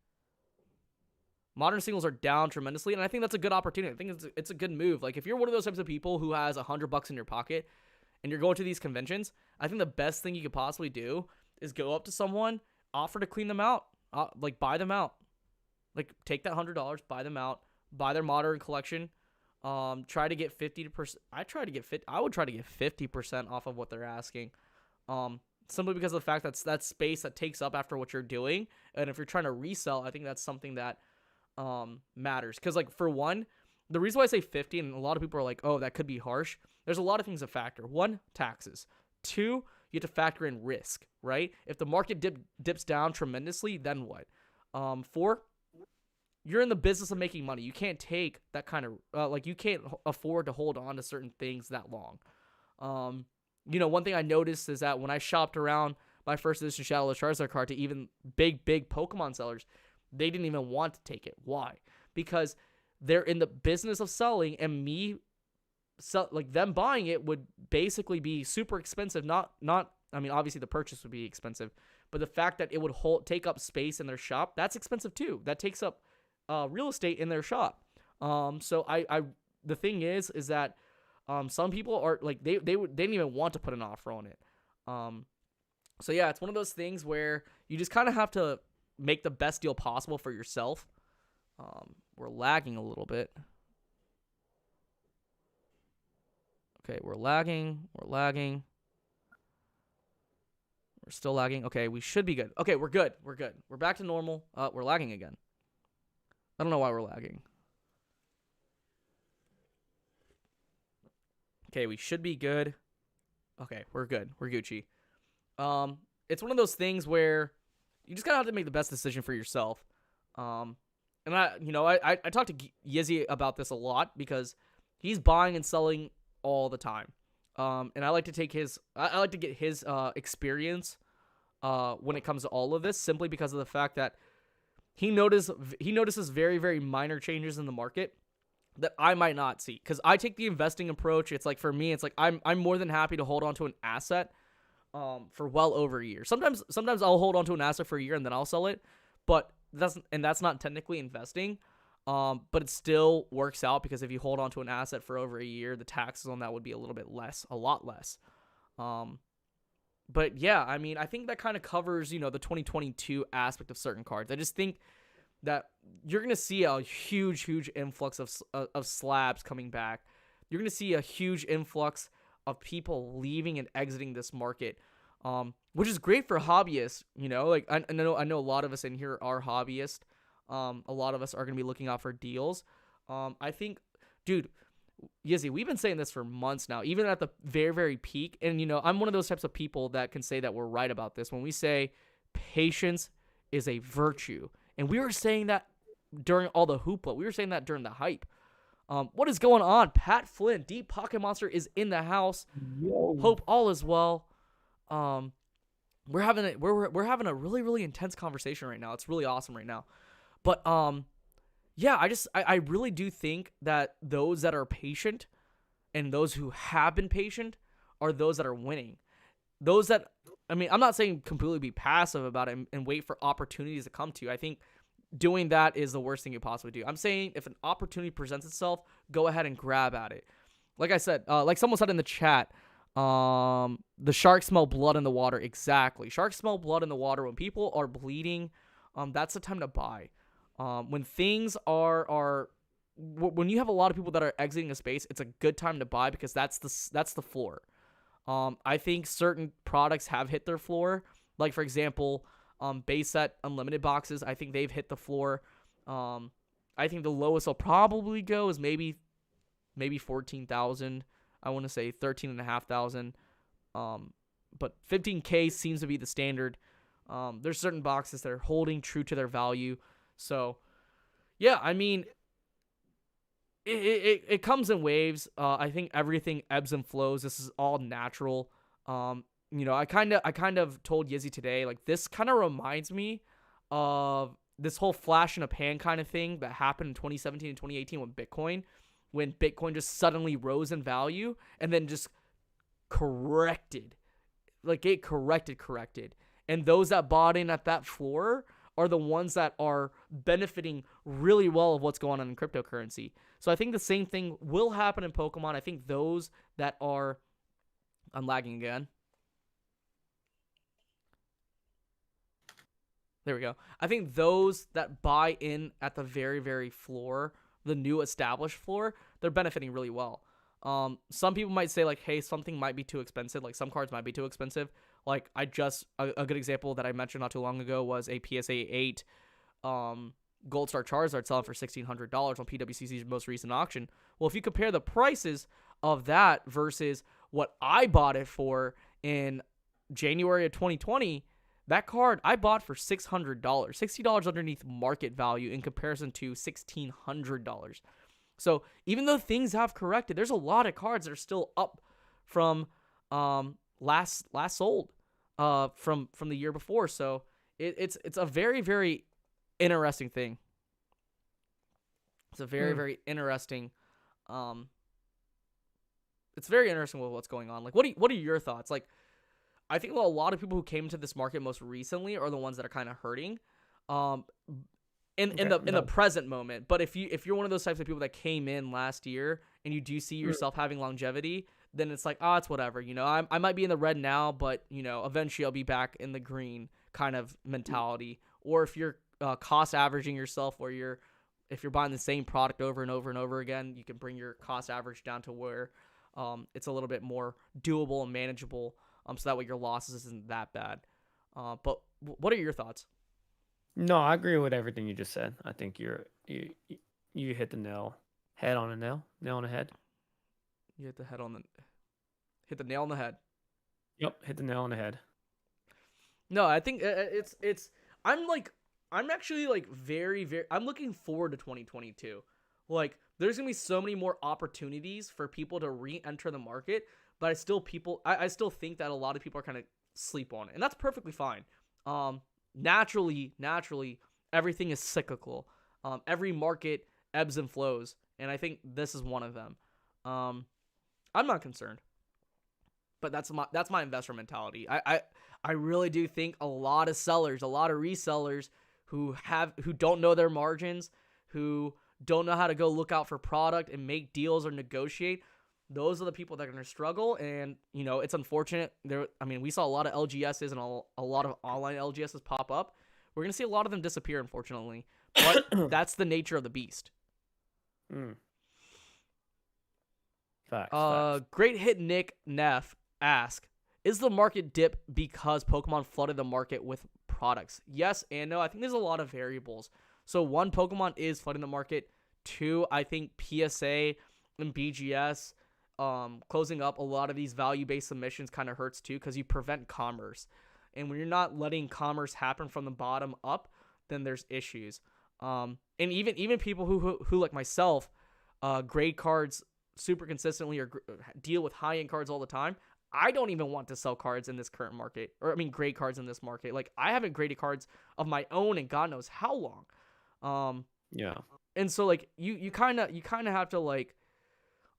Modern singles are down tremendously, and I think that's a good opportunity. I think it's a good move. Like if you're one of those types of people who has $100 in your pocket and you're going to these conventions, I think the best thing you could possibly do is go up to someone, offer to clean them out, like buy them out, like take that $100, buy them out, buy their modern collection. Try to get 50%. I would try to get 50% off of what they're asking. Simply because of the fact that's space that takes up after what you're doing, and if you're trying to resell, I think that's something that matters. Because like for one, the reason why I say 50, and a lot of people are like, oh, that could be harsh. There's a lot of things to factor. One, taxes. Two, you have to factor in risk, right? If the market dips down tremendously, then what? Four, you're in the business of making money. You can't take that kind of you can't afford to hold on to certain things that long. One thing I noticed is that when I shopped around my first edition Shadow Charizard card to even big Pokemon sellers, they didn't even want to take it. Why? Because they're in the business of selling, and them buying it would basically be super expensive. I mean, obviously the purchase would be expensive, but the fact that it would take up space in their shop, that's expensive too. That takes up real estate in their shop. So the thing is that some people are like they didn't even want to put an offer on it. So yeah, it's one of those things where you just kind of have to make the best deal possible for yourself. We're lagging a little bit. Okay, we're lagging. We're still lagging. Okay, we should be good. Okay, we're good. We're back to normal. We're lagging again. I don't know why we're lagging. Okay, we should be good. Okay, we're good. We're Gucci. It's one of those things where you just gotta have to make the best decision for yourself. And I talked to Yizzy about this a lot because he's buying and selling all the time. And I like to take I like to get his experience when it comes to all of this, simply because of the fact that he notices very, very minor changes in the market that I might not see, because I take the investing approach. It's like, for me, it's like I'm more than happy to hold on to an asset for well over a year. Sometimes I'll hold on to an asset for a year and then I'll sell it, but that's not technically investing. But it still works out, because if you hold on to an asset for over a year, the taxes on that would be a lot less. But yeah, I mean, I think that kind of covers, the 2022 aspect of certain cards. I just think that you're going to see a huge influx of slabs coming back. You're going to see a huge influx of people leaving and exiting this market, which is great for hobbyists. Like I know a lot of us in here are hobbyists. A lot of us are going to be looking out for deals. I think, dude, Yizzy, we've been saying this for months now, even at the very, very peak. And, I'm one of those types of people that can say that we're right about this when we say patience is a virtue. And we were saying that during all the hoopla. We were saying that during the hype. What is going on? Pat Flynn, Deep Pocket Monster, is in the house. Yo. Hope all is well. We're having a really, really intense conversation right now. It's really awesome right now. But yeah, I really do think that those that are patient and those who have been patient are those that are winning. I'm not saying completely be passive about it and wait for opportunities to come to you. I think doing that is the worst thing you possibly do. I'm saying if an opportunity presents itself, go ahead and grab at it. Like I said, like someone said in the chat, the sharks smell blood in the water. Exactly. Sharks smell blood in the water. When people are bleeding, that's the time to buy. When things when you have a lot of people that are exiting a space, it's a good time to buy, because that's the floor. I think certain products have hit their floor. Like, for example, base set unlimited boxes, I think they've hit the floor. I think the lowest I'll probably go is maybe 14,000. I want to say 13,500. But 15K seems to be the standard. There's certain boxes that are holding true to their value. So, yeah, I mean, it comes in waves. I think everything ebbs and flows. This is all natural. I kind of told Yizzy today, like, this kind of reminds me of this whole flash in a pan kind of thing that happened in 2017 and 2018 when Bitcoin just suddenly rose in value and then just corrected. Like, it corrected. And those that bought in at that floor are the ones that are benefiting really well of what's going on in cryptocurrency. So I think the same thing will happen in Pokemon. I think those that are... I'm lagging again. There we go. I think those that buy in at the very, very floor, the new established floor, they're benefiting really well. Some people might say, like, hey, something might be too expensive. Like, some cards might be too expensive. Like, a good example that I mentioned not too long ago was a PSA 8 Gold Star Charizard selling for $1,600 on PWCC's most recent auction. Well, if you compare the prices of that versus what I bought it for in January of 2020, that card I bought for $600, $60 underneath market value in comparison to $1,600. So even though things have corrected, there's a lot of cards that are still up from last sold from the year before. So it's a very, very interesting thing. It's a very, very interesting. It's very interesting with what's going on. Like, what are your thoughts? Like, I think a lot of people who came into this market most recently are the ones that are kind of hurting. In the present moment. But if you're one of those types of people that came in last year and you do see yourself having longevity, then it's like, it's whatever. I might be in the red now, but eventually I'll be back in the green kind of mentality. Or if you're cost averaging yourself, or if you're buying the same product over and over and over again, you can bring your cost average down to where it's a little bit more doable and manageable. So that way your losses isn't that bad. But what are your thoughts? No, I agree with everything you just said. I think you hit the nail on the head. You hit the nail on the head. Yep, hit the nail on the head. No, I think I'm actually like very, very, I'm looking forward to 2022. Like, there's gonna be so many more opportunities for people to re-enter the market, but I still think that a lot of people are kind of sleep on it, and that's perfectly fine. Naturally, everything is cyclical. Every market ebbs and flows, and I think this is one of them. I'm not concerned, but that's my investor mentality. I really do think a lot of sellers, a lot of resellers who don't know their margins, who don't know how to go look out for product and make deals or negotiate, those are the people that are going to struggle. And, it's unfortunate. We saw a lot of LGSs and a lot of online LGSs pop up. We're going to see a lot of them disappear, unfortunately. But that's the nature of the beast. Facts. Great hit Nick Neff ask, is the market dip because Pokemon flooded the market with products? Yes and no. I think there's a lot of variables. So one, Pokemon is flooding the market. Two, I think PSA and BGS closing up a lot of these value-based submissions kind of hurts too, because you prevent commerce. And when you're not letting commerce happen from the bottom up, then there's issues. And even people who like myself, grade cards super consistently or deal with high-end cards all the time, I don't even want to sell cards in this current market, grade cards in this market. Like, I haven't graded cards of my own in God knows how long. Yeah. And so, like, you kind of have to, like,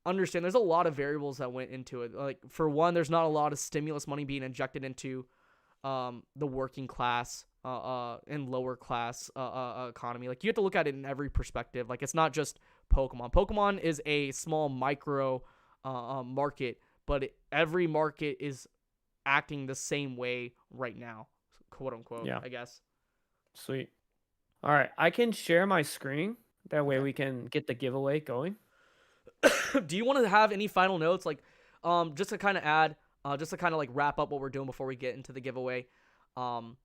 understand there's a lot of variables that went into it. Like, for one, there's not a lot of stimulus money being injected into the working class and lower class economy. Like, you have to look at it in every perspective. Like, it's not just Pokemon. Pokemon is a small micro market, but every market is acting the same way right now, quote unquote. Yeah, I guess. Sweet. All right, I can share my screen. That way we can get the giveaway going. Do you want to have any final notes, like, just to kind of add, just to kind of like wrap up what we're doing before we get into the giveaway? For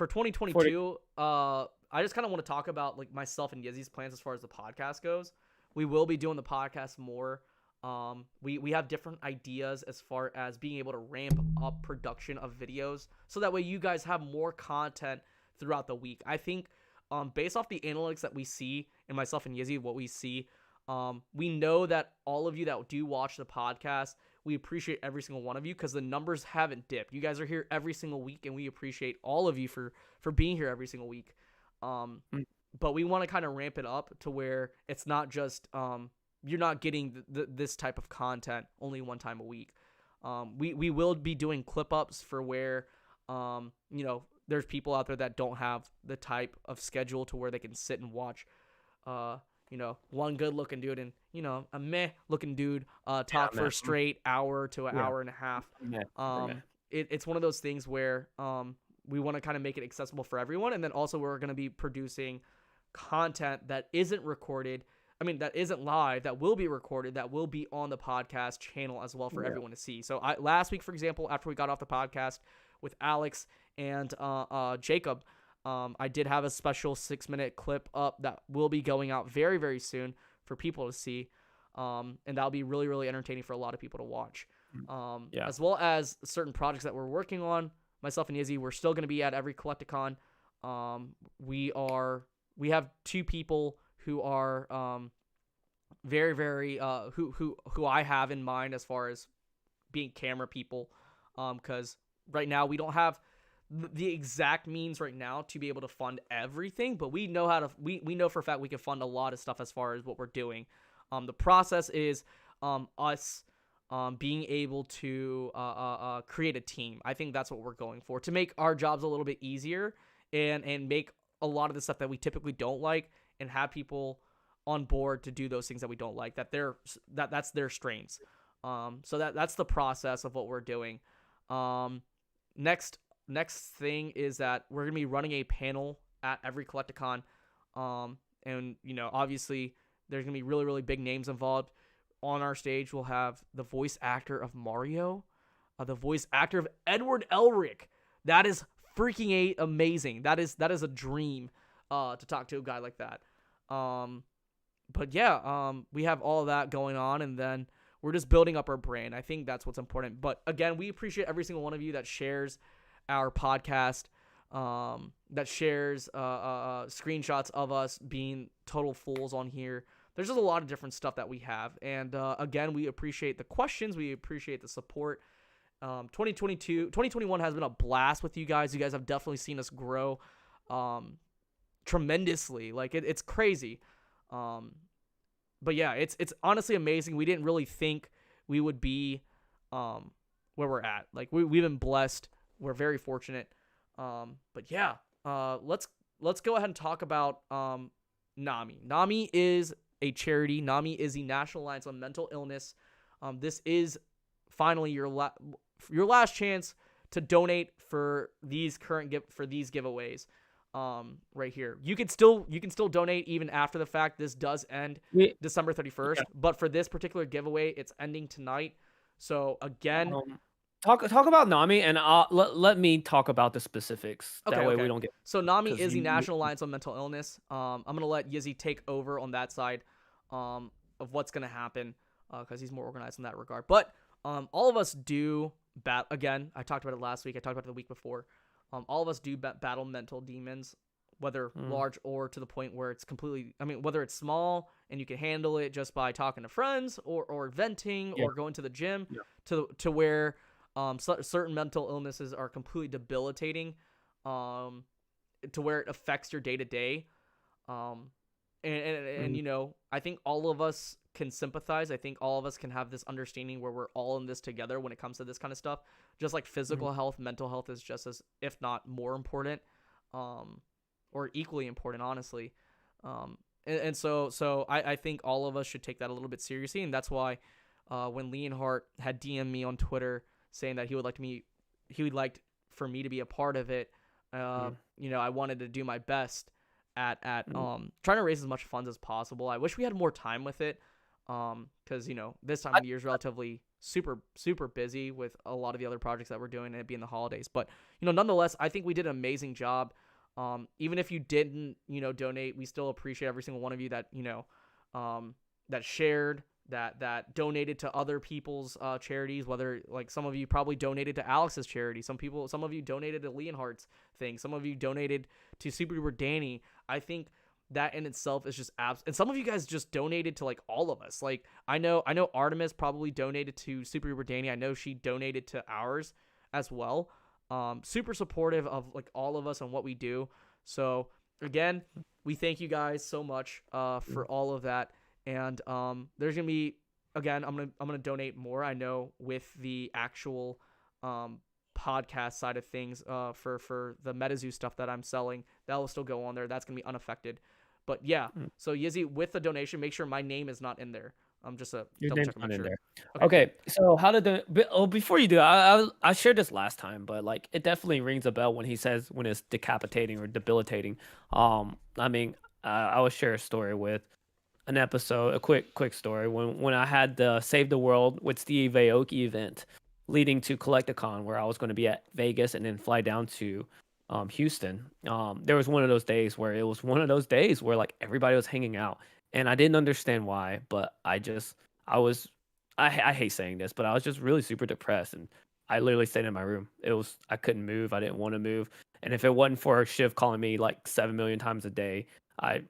2022, I just kind of want to talk about, like, myself and Yizzy's plans as far as the podcast goes. We will be doing the podcast more. We have different ideas as far as being able to ramp up production of videos, so that way you guys have more content throughout the week. I think based off the analytics that we see, and myself and Yizzy, what we see, we know that all of you that do watch the podcast, we appreciate every single one of you because the numbers haven't dipped. You guys are here every single week, and we appreciate all of you for being here every single week. But we want to kind of ramp it up to where it's not just you're not getting this type of content only one time a week. We will be doing clip ups for where there's people out there that don't have the type of schedule to where they can sit and watch one good looking dude and a meh looking dude talk for a straight hour to an hour and a half. It's one of those things where we want to kind of make it accessible for everyone, and then also we're going to be producing content that isn't recorded. I mean, that isn't live, that will be recorded, that will be on the podcast channel as well for everyone to see. So last week, for example, after we got off the podcast with Alex and Jacob, I did have a special 6-minute clip up that will be going out very, very soon for people to see. And that'll be really, really entertaining for a lot of people to watch. As well as certain projects that we're working on. Myself and Yizzy, we're still going to be at every Collecticon. We have 2 people who are very, very who I have in mind as far as being camera people, because right now we don't have the exact means right now to be able to fund everything, but we know how to we know for a fact we can fund a lot of stuff as far as what we're doing. The process is us being able to create a team. I think that's what we're going for, to make our jobs a little bit easier and make a lot of the stuff that we typically don't like and have people on board to do those things that we don't like, that's their strengths. So that's the process of what we're doing. Next thing is that we're going to be running a panel at every Collecticon. And obviously there's going to be really, really big names involved. On our stage, we'll have the voice actor of Mario, the voice actor of Edward Elric. That is freaking amazing. That is a dream to talk to a guy like that. But yeah, we have all of that going on, and then we're just building up our brand. I think that's what's important. But again, we appreciate every single one of you that shares our podcast, that shares screenshots of us being total fools on here. There's just a lot of different stuff that we have. And again, we appreciate the questions. We appreciate the support. 2021 has been a blast with you guys. You guys have definitely seen us grow tremendously. Like it's crazy. But yeah, it's honestly amazing. We didn't really think we would be where we're at. Like we've been blessed. We're very fortunate. But yeah, let's go ahead and talk about NAMI. NAMI is a charity. NAMI is the National Alliance on Mental Illness. This is finally your last chance to donate for these giveaways. Right here, you can still donate even after the fact. This does end December 31st, but for this particular giveaway, it's ending tonight. So again, talk about NAMI, and let me talk about the specifics. That way we don't get. So NAMI is the National Alliance on Mental Illness. I'm gonna let Yizzy take over on that side of what's gonna happen because he's more organized in that regard. But all of us do again. I talked about it last week. I talked about it the week before. All of us do battle mental demons, whether large or to the point where it's completely, whether it's small and you can handle it just by talking to friends or venting or going to the gym to where certain mental illnesses are completely debilitating to where it affects your day to day. And I think all of us can sympathize. I think all of us can have this understanding where we're all in this together when it comes to this kind of stuff. Just like physical health, mental health is just as, if not more important, or equally important, honestly. And so I think all of us should take that a little bit seriously. And that's why when Leonhardt had DM'd me on Twitter saying that he would like for me to be a part of it, I wanted to do my best at trying to raise as much funds as possible. I wish we had more time with it, because this time of year is relatively super busy with a lot of the other projects that we're doing, and it being the holidays. But nonetheless, I think we did an amazing job. Even if you didn't donate, we still appreciate every single one of you that that shared, that donated to other people's charities. Whether like some of you probably donated to Alex's charity, some of you donated to Leonhardt's thing, some of you donated to Super Duper Danny. I think that in itself is just and some of you guys just donated to like all of us. Like I know Artemis probably donated to Super Duper Danny. I know she donated to ours as well. Super supportive of like all of us and what we do. So again, we thank you guys so much for all of that. And there's gonna be, again, I'm gonna donate more. I know with the actual podcast side of things for the MetaZoo stuff that I'm selling, that will still go on there. That's gonna be unaffected. But yeah, so Yizzy, with the donation, make sure my name is not in there. Just a Your double name's check, not make in sure. there. Okay, so how did before you do, I shared this last time, but like it definitely rings a bell when he says when it's decapitating or debilitating. I mean, I will share a story with an episode, a quick story when I had the Save the World with Steve Aoki event leading to Collecticon, where I was going to be at Vegas and then fly down to Houston. There was one of those days where like everybody was hanging out, and I didn't understand why, but I hate saying this, but I was just really super depressed, and I literally stayed in my room. I couldn't move. I didn't want to move, and if it wasn't for Shiv calling me like 7 million times a day, I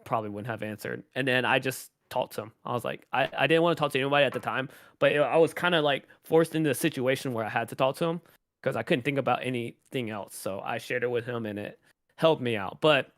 probably wouldn't have answered. And then I just talked to him. I was like, I didn't want to talk to anybody at the time, but I was kind of like forced into a situation where I had to talk to him because I couldn't think about anything else. So I shared it with him, and it helped me out. But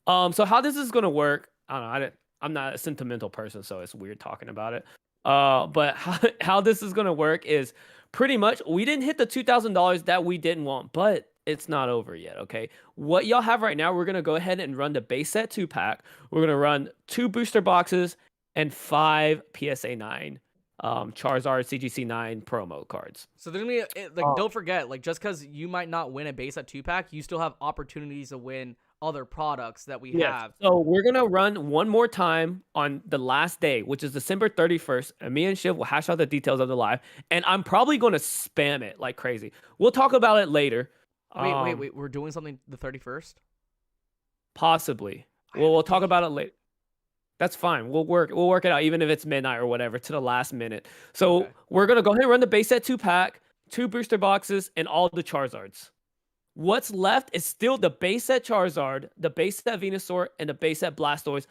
so how this is gonna work? I don't know. I'm not a sentimental person, so it's weird talking about it. But how this is gonna work is pretty much we didn't hit the $2,000 that we didn't want, but it's not over yet. Okay, what y'all have right now, we're gonna go ahead and run the base set 2-pack. We're gonna run 2 booster boxes and 5 PSA 9 Charizard CGC 9 promo cards. So there's gonna be like, don't forget, like, just because you might not win a base at 2-pack, you still have opportunities to win other products that we have. So we're gonna run one more time on the last day, which is December 31st, and me and Shiv will hash out the details of the live, and I'm probably gonna spam it like crazy. We'll talk about it later. Wait, we're doing something the 31st? Possibly. We'll talk about it later. That's fine. We'll work it out, even if it's midnight or whatever, to the last minute. So we're gonna go ahead and run the base set 2-pack, 2 booster boxes, and all the Charizards. What's left is still the base set Charizard, the base set Venusaur, and the base set Blastoise.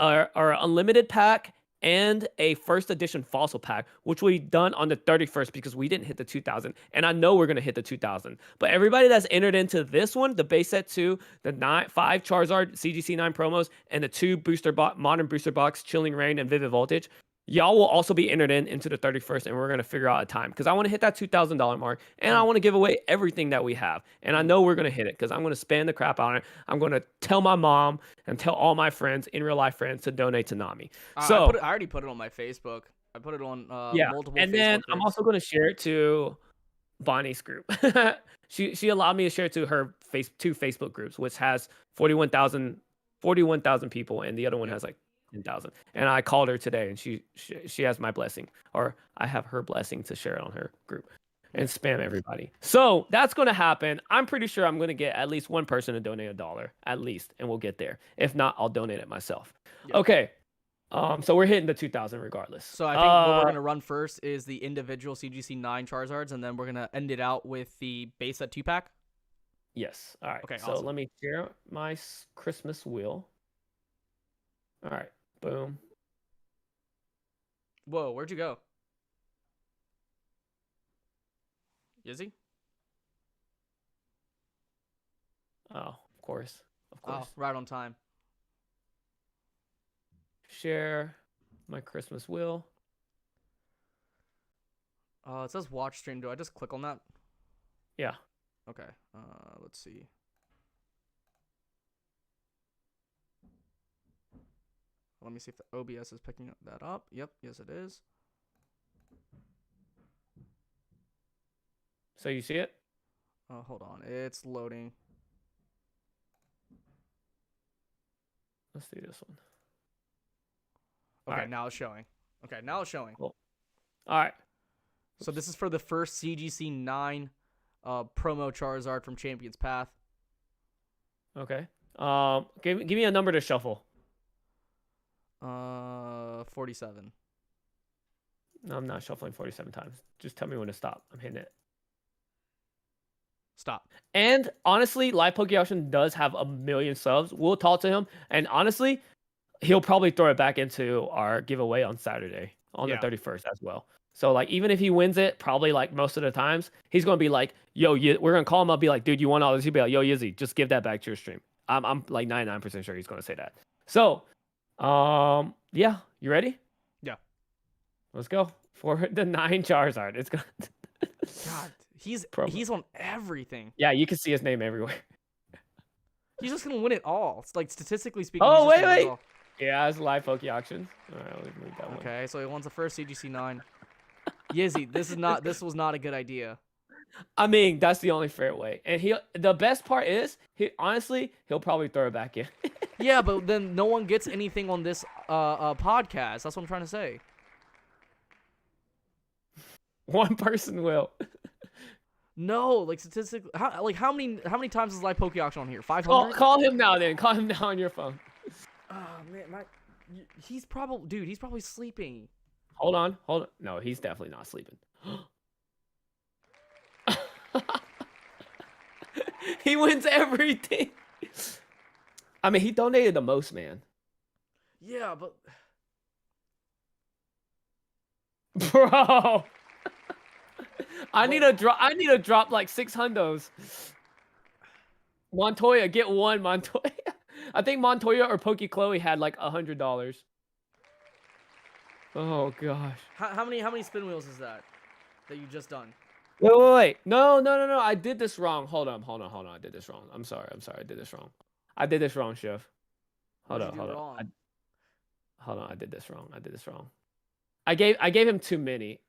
Are unlimited pack and a first edition fossil pack, which we done on the 31st because we didn't hit the 2,000. And I know we're gonna hit the 2,000. But everybody that's entered into this one, the base set 2, the 5 Charizard CGC 9 promos, and the 2 modern booster box Chilling Reign and Vivid Voltage, y'all will also be entered into the 31st, and we're going to figure out a time because I want to hit that $2,000 mark, and I want to give away everything that we have. And I know we're going to hit it because I'm going to spam the crap out of it. I'm going to tell my mom and tell all my friends, in real life friends, to donate to NAMI. I already put it on my Facebook. I put it on multiple and Facebook then groups. I'm also going to share it to Bonnie's group. she allowed me to share it to her 2 Facebook groups, which has 41,000 people, and the other one has like 10,000. And I called her today, and she has my blessing, or I have her blessing to share it on her group and spam everybody. So that's going to happen. I'm pretty sure I'm going to get at least one person to donate $1 at least, and we'll get there. If not, I'll donate it myself. Okay. So we're hitting the 2,000 regardless. So I think what we're going to run first is the individual CGC 9 Charizards, and then we're going to end it out with the base set 2-pack. Yes. All right. Okay, so awesome. Let me share my Christmas wheel. All right. Boom. Whoa, where'd you go? Yizzy? Oh, of course. Oh, right on time. Share my Christmas wheel. It says watch stream. Do I just click on that? Yeah. Okay. Let's see. Let me see if the OBS is picking that up. Yep. Yes, it is. So you see it? Hold on. It's loading. Let's do this one. Okay, now it's showing. Okay, now it's showing. Cool. All right. So this is for the first CGC 9 promo Charizard from Champion's Path. Okay. Give me a number to shuffle. 47. No, I'm not shuffling 47 times. Just tell me when to stop. I'm hitting it. Stop. And honestly, Live Poke Auction does have 1,000,000 subs. We'll talk to him, and honestly, he'll probably throw it back into our giveaway on Saturday, on the 31st as well. So like, even if he wins it, probably like most of the times, he's gonna be like, "Yo, we're gonna call him up, be like, dude, you want all this?" He'll be like, "Yo, Yizzy, just give that back to your stream." I'm like 99% sure he's gonna say that. So, yeah, you ready? Yeah. Let's go for the 9 Charizard. It's gonna. God, he's on everything. Yeah, you can see his name everywhere. He's just gonna win it all. It's like, statistically speaking. Oh, he's just gonna win it all. Yeah, it's Live Poke Auctions. All right, let me move that one. Okay, so he wants the first CGC 9. Yizzy, this was not a good idea. I mean, that's the only fair way. And the best part is, he'll probably throw it back in. Yeah, but then no one gets anything on this podcast. That's what I'm trying to say. One person will. No, like statistically, how many times is Live Poke Auction on here? 500. Call him now, then. Call him now on your phone. Oh man, he's probably sleeping. Hold on. No, he's definitely not sleeping. He wins everything. I mean, he donated the most, man. Yeah, but bro, I need to drop like 6 hundos. Montoya, get one, Montoya. I think Montoya or Poke Chloe had like $100. Oh gosh. How many spin wheels is that you just done? Wait. No. I did this wrong. Hold on. I did this wrong. I'm sorry. I did this wrong. I did this wrong, Chef. Hold on. I did this wrong. I gave him too many.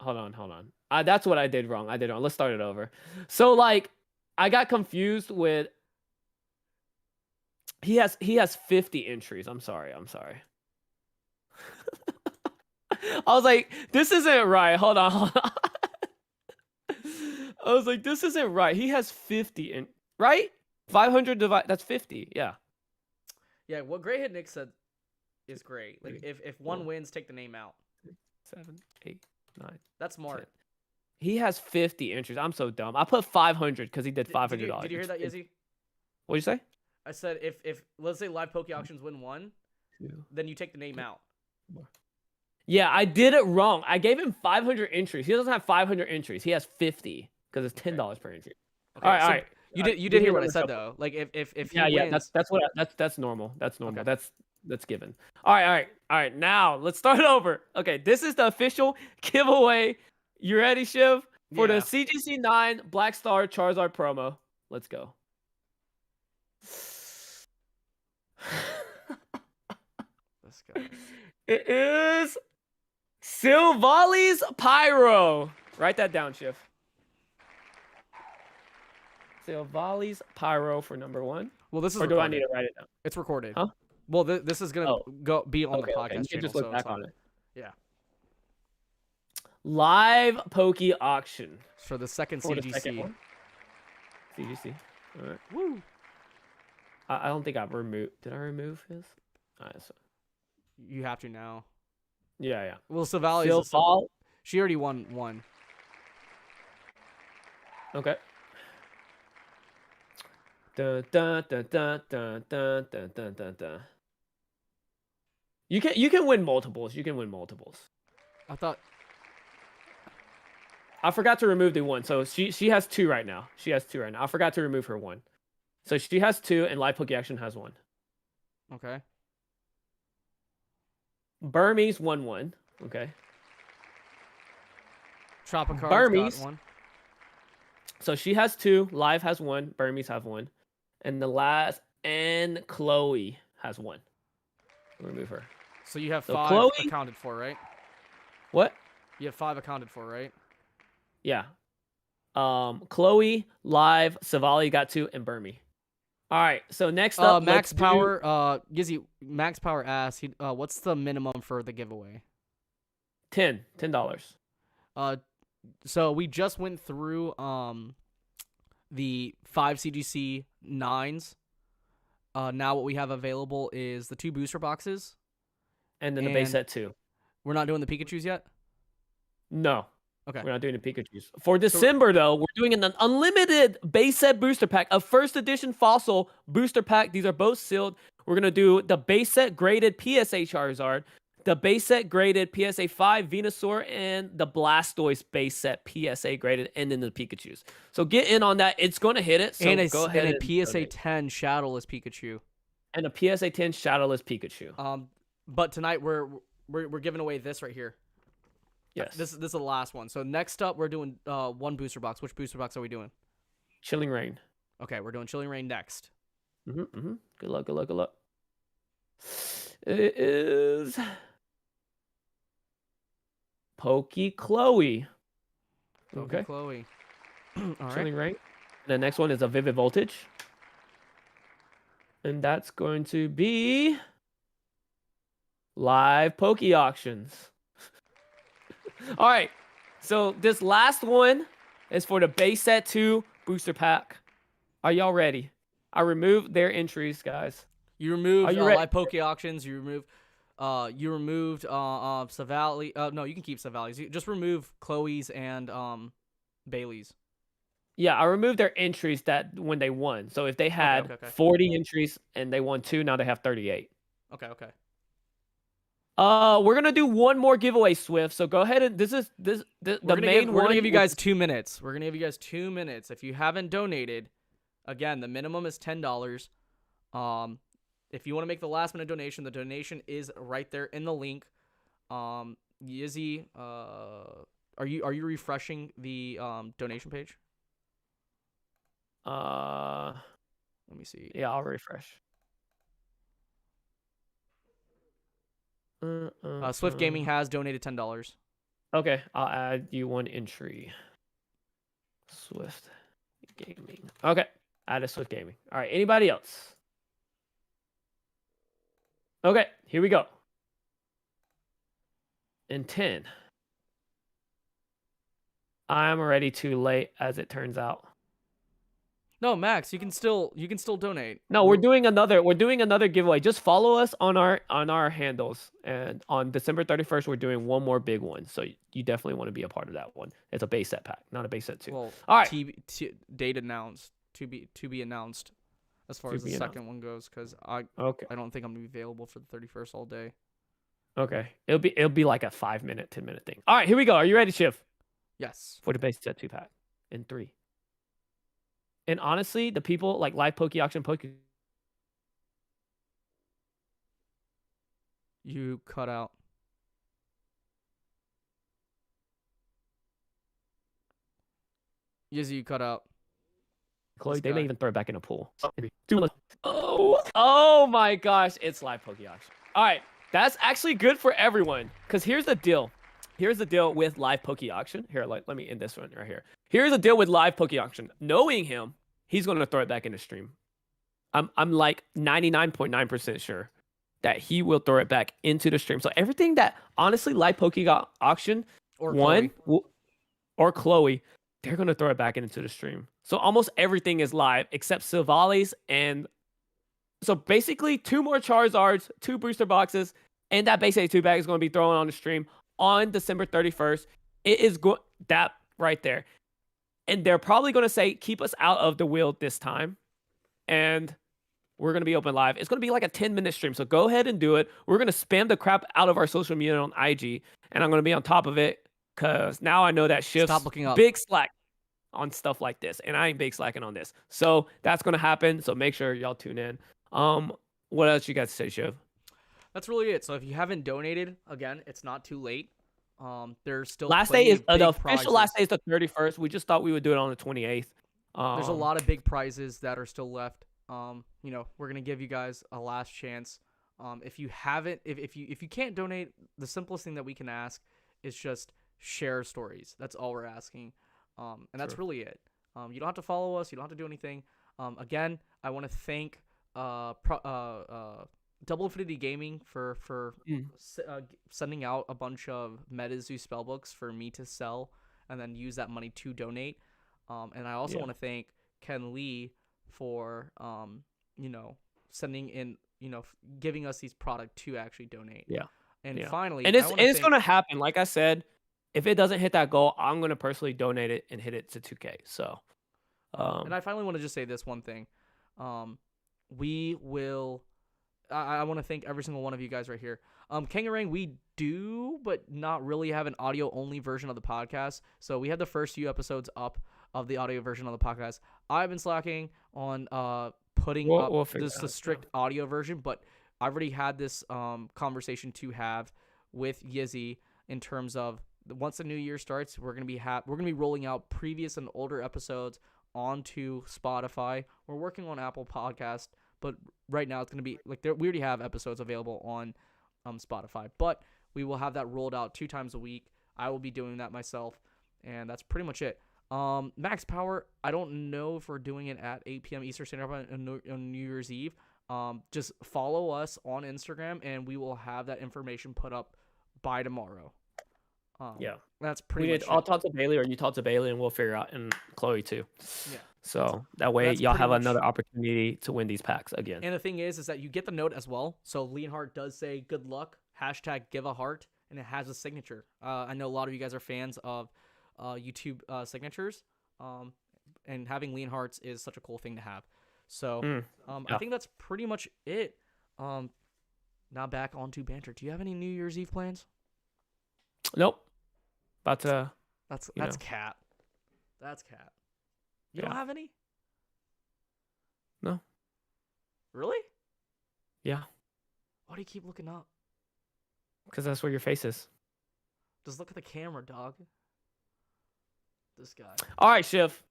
Hold on. That's what I did wrong. Let's start it over. So like, I got confused with. He has 50 entries. I'm sorry. I was like, this isn't right. Hold on. I was like, this isn't right. He has 50 right? 500 that's 50. Yeah. Yeah, what Great Hit Nick said is great. Like, if one wins, take the name out. 7, 8, 9. That's smart. 10. He has 50 entries. I'm so dumb. I put 500 because he did $500. Did you hear that, Yizzy? What'd you say? I said if let's say Live Poke Auctions win 1, 2, then you take the name out. 4. Yeah, I did it wrong. I gave him 500 entries. He doesn't have 500 entries. He has 50 because it's $10 per entry. Okay, all right. You did hear what I said though. Like if he wins, that's normal. That's normal. Okay. That's given. All right. Now let's start over. Okay, this is the official giveaway. You ready, Shiv? For the CGC 9 Black Star Charizard promo. Let's go. Let's go. It is Silvali's Pyro. Write that down, Shiv. Silvali's Pyro for number 1. Well, this is. Or do I need to write it down? It's recorded. Huh? Well, this is gonna be on the podcast okay. You can channel. just look back on it. Yeah. Live Poke Auction For the second for CGC. the second one. CGC. All right. Woo. I don't think I've removed. Did I remove his? All right. So. You have to now. Yeah. Well, Silvally. She already won one. Okay. Dun, dun, dun, dun, dun, dun, dun, dun, dun, dun. You can win multiples. I thought. I forgot to remove the 1. So she has 2 right now. I forgot to remove her 1. So she has 2 and Live Poke Action has 1. Okay. Burmese 1-1. Okay. Tropicar's Burmese got 1. So she has 2. Live has 1. Burmese have 1. And the last, and Chloe has 1. Remove her. So you have So 5 Chloe, accounted for, right? What? You have 5 accounted for, right? Yeah. Chloe, Live, Savali got 2, and Burmy. All right. So next up, Max Power. Gizzy, Max Power asked, what's the minimum for the giveaway? $10. So we just went through the 5 CGC 9s. Now what we have available is the 2 booster boxes. And then the base set 2. We're not doing the Pikachus yet. No. Okay. We're not doing the Pikachus. For December, though, we're doing an unlimited base set booster pack, a first edition fossil booster pack. These are both sealed. We're going to do the base set graded PSA Charizard, the base set graded PSA 5 Venusaur, and the Blastoise base set PSA graded, and then the Pikachus. So get in on that. It's going to hit it. So go ahead and a PSA donate. 10 Shadowless Pikachu. And a PSA 10 Shadowless Pikachu. But tonight we're giving away this right here. Yes. This is the last one. So next up, we're doing one booster box. Which booster box are we doing? Chilling Rain. Okay, we're doing Chilling Rain next. Good luck, good luck, good luck. It is Pokey Chloe. Okay. Chloe. All Chilling right. Rain. The next one is a Vivid Voltage. And that's going to be live Poke Auctions. All right. So this last one is for the base set 2 booster pack. Are y'all ready? I removed their entries, guys. You removed you ready? live Poke Auctions. You removed Savali. No, you can keep Savali's. You just remove Chloe's and Bailey's. Yeah, I removed their entries that when they won. So if they had Okay. 40 entries and they won 2, now they have 38. Okay. We're gonna do one more giveaway, Swift. So go ahead and the main one. We're gonna give you guys 2 minutes. We're gonna give you guys 2 minutes. If you haven't donated, again, the minimum is $10. If you want to make the last minute donation, the donation is right there in the link. Yizzy, are you refreshing the donation page? Let me see. Yeah, I'll refresh. Swift Gaming has donated $10. Okay, I'll add you one entry. Swift Gaming. Okay, add a Swift Gaming. All right, anybody else? Okay, here we go. In 10. I'm already too late, as it turns out. No, Max, you can still donate. No, we're doing another giveaway. Just follow us on our handles, and on December 31st, we're doing one more big one. So you definitely want to be a part of that one. It's a base set pack, not a base set 2. Well, all right. Date announced to be announced as far as the second one goes, because I don't think I'm gonna be available for the 31st all day. Okay, it'll be like a 5-minute, 10-minute thing. All right, here we go. Are you ready, Shiv? Yes. For the base set 2 pack in 3. And honestly, the people like live Poke Auction You cut out. Yizzy, you cut out. Chloe, they may even throw it back in a pool. Oh my gosh, it's live Poke Auction. All right, that's actually good for everyone. Because here's the deal. Here's the deal with live Poke Auction. Here, let me end this one right here. Here's the deal with live Poke Auction. Knowing him, he's going to throw it back in the stream. I'm like 99.9% sure that he will throw it back into the stream. So everything that honestly live Poke Auction or won or Chloe, they're going to throw it back into the stream. So almost everything is live except Silvali's, and so basically 2 more Charizards, 2 booster boxes, and that base 82 bag is going to be thrown on the stream on December 31st. It is that right there. And they're probably going to say, keep us out of the wheel this time. And we're going to be open live. It's going to be like a 10-minute stream. So go ahead and do it. We're going to spam the crap out of our social media on IG. And I'm going to be on top of it. Because now I know that Shift's big slack on stuff like this. And I ain't big slacking on this. So that's going to happen. So make sure y'all tune in. What else you guys say, Shiv? That's really it. So if you haven't donated, again, it's not too late. There's still last day is the official prizes. Last day is the 31st. We just thought we would do it on the 28th. There's a lot of big prizes that are still left. We're gonna give you guys a last chance. If you haven't, if you can't donate, the simplest thing that we can ask is just share stories. That's all we're asking, and that's really it. You don't have to follow us. You don't have to do anything. Again, I want to thank Double Infinity Gaming for sending out a bunch of MetaZoo spellbooks for me to sell and then use that money to donate. And I also want to thank Ken Lee for sending in, giving us these product to actually donate. Yeah. And Yeah. finally, And I want to it's thank. gonna happen. Like I said, if it doesn't hit that goal, I'm gonna personally donate it and hit it to 2K. So And I finally want to just say this one thing. We will. I want to thank every single one of you guys right here. Kangarang, we do, but not really have an audio only version of the podcast. So we had the first few episodes up of the audio version of the podcast. I've been slacking on putting up we'll figure this it the out. strict audio version, but I've already had this conversation to have with Yizzy in terms of once the new year starts, we're gonna be rolling out previous and older episodes onto Spotify. We're working on Apple Podcast, but right now it's going to be like we already have episodes available on Spotify, but we will have that rolled out 2 times a week. I will be doing that myself, and that's pretty much it. Max Power, I don't know if we're doing it at 8 p.m. Eastern Standard Time on New Year's Eve. Just follow us on Instagram, and we will have that information put up by tomorrow. Yeah. That's pretty much I'll it. talk to Bailey, or you talk to Bailey, and we'll figure out, and Chloe too. Yeah. So that way That's y'all pretty have much- another opportunity to win these packs again. And the thing is that you get the note as well. So Leonhardt does say good luck, #give a heart, and it has a signature. I know a lot of you guys are fans of YouTube signatures, and having Leonhardt's is such a cool thing to have. So Yeah. I think that's pretty much it. Now back onto banter. Do you have any New Year's Eve plans? Nope. About to. That's know. Cat. That's Cat. You Yeah. don't have any? No. Really? Yeah. Why do you keep looking up? Because that's where your face is. Just look at the camera, dog. This guy. All right, Shiv.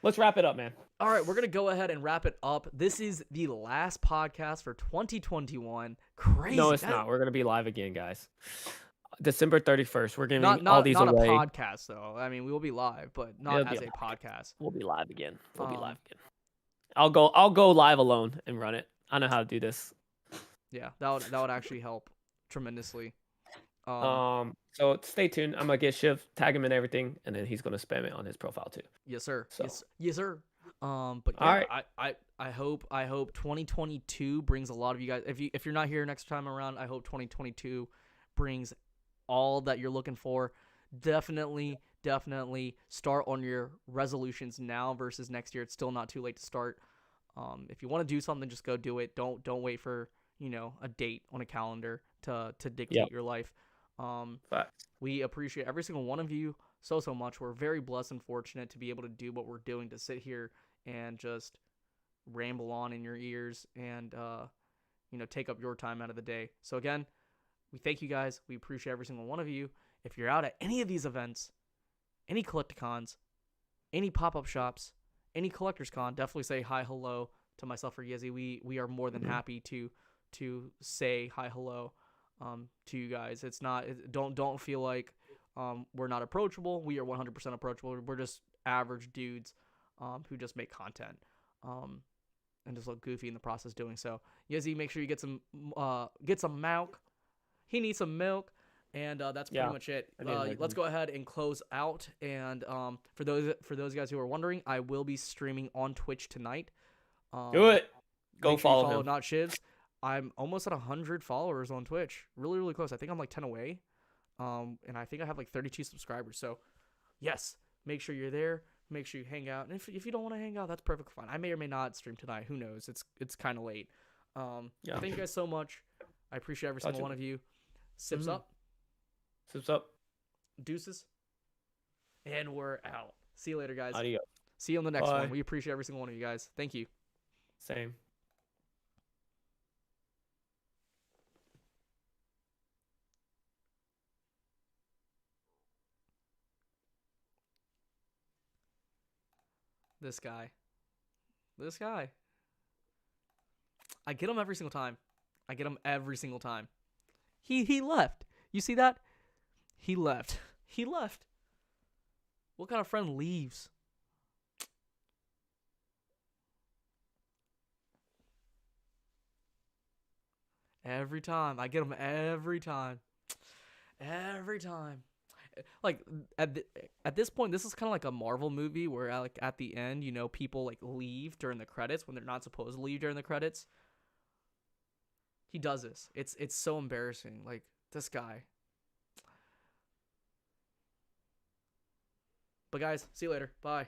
Let's wrap it up, man. All right, we're going to go ahead and wrap it up. This is the last podcast for 2021. Crazy. No, it's not. We're going to be live again, guys. December 31st. We're giving not all these not away. a podcast, though. I mean, we will be live, but not It'll be as a a podcast. We'll be live again. We'll be Um, live again. I'll go live alone and run it. I know how to do this. Yeah, that would actually help tremendously. So stay tuned. I'm gonna get Shiv, tag him in everything, and then he's gonna spam it on his profile too. Yes, sir. So. Yes, sir. But All yeah, right. I hope 2022 brings a lot of you guys. If you're not here next time around, I hope 2022 brings all that you're looking for. Definitely start on your resolutions now versus next year. It's still not too late to start. If you want to do something, just go do it. Don't wait for a date on a calendar to dictate your life. Facts. We appreciate every single one of you so much. We're very blessed and fortunate to be able to do what we're doing, to sit here and just ramble on in your ears and take up your time out of the day. So again, we thank you guys. We appreciate every single one of you. If you're out at any of these events, any Collecticons, any pop-up shops, any Collectors Con, definitely say hi, hello to myself or Yizzy. We are more than happy to say hi, hello to you guys. It's not, don't feel like we're not approachable. We are 100% approachable. We're just average dudes who just make content and just look goofy in the process doing so. Yizzy, make sure you get some milk. He needs some milk. And that's pretty much it. Let's go ahead and close out. And for those guys who are wondering, I will be streaming on Twitch tonight. Do it. Go Make sure you follow him. NotShivs. I'm almost at 100 followers on Twitch. Really, really close. I think I'm like 10 away. And I think I have like 32 subscribers. So, yes, make sure you're there. Make sure you hang out. And if you don't want to hang out, that's perfectly fine. I may or may not stream tonight. Who knows? It's kind of late. Thank you guys so much. I appreciate every single one of you. Sips up. Sips up. Deuces. And we're out. See you later, guys. Adios. See you on the next Bye. one. We appreciate every single one of you guys. Thank you. Same. This guy. I get him every single time. He left. You see that? He left. What kind of friend leaves? Every time. I get him every time. Like at this point, this is kind of like a Marvel movie where like at the end, people like leave during the credits when they're not supposed to leave during the credits. He does this. It's so embarrassing. Like This guy. But guys, see you later. Bye.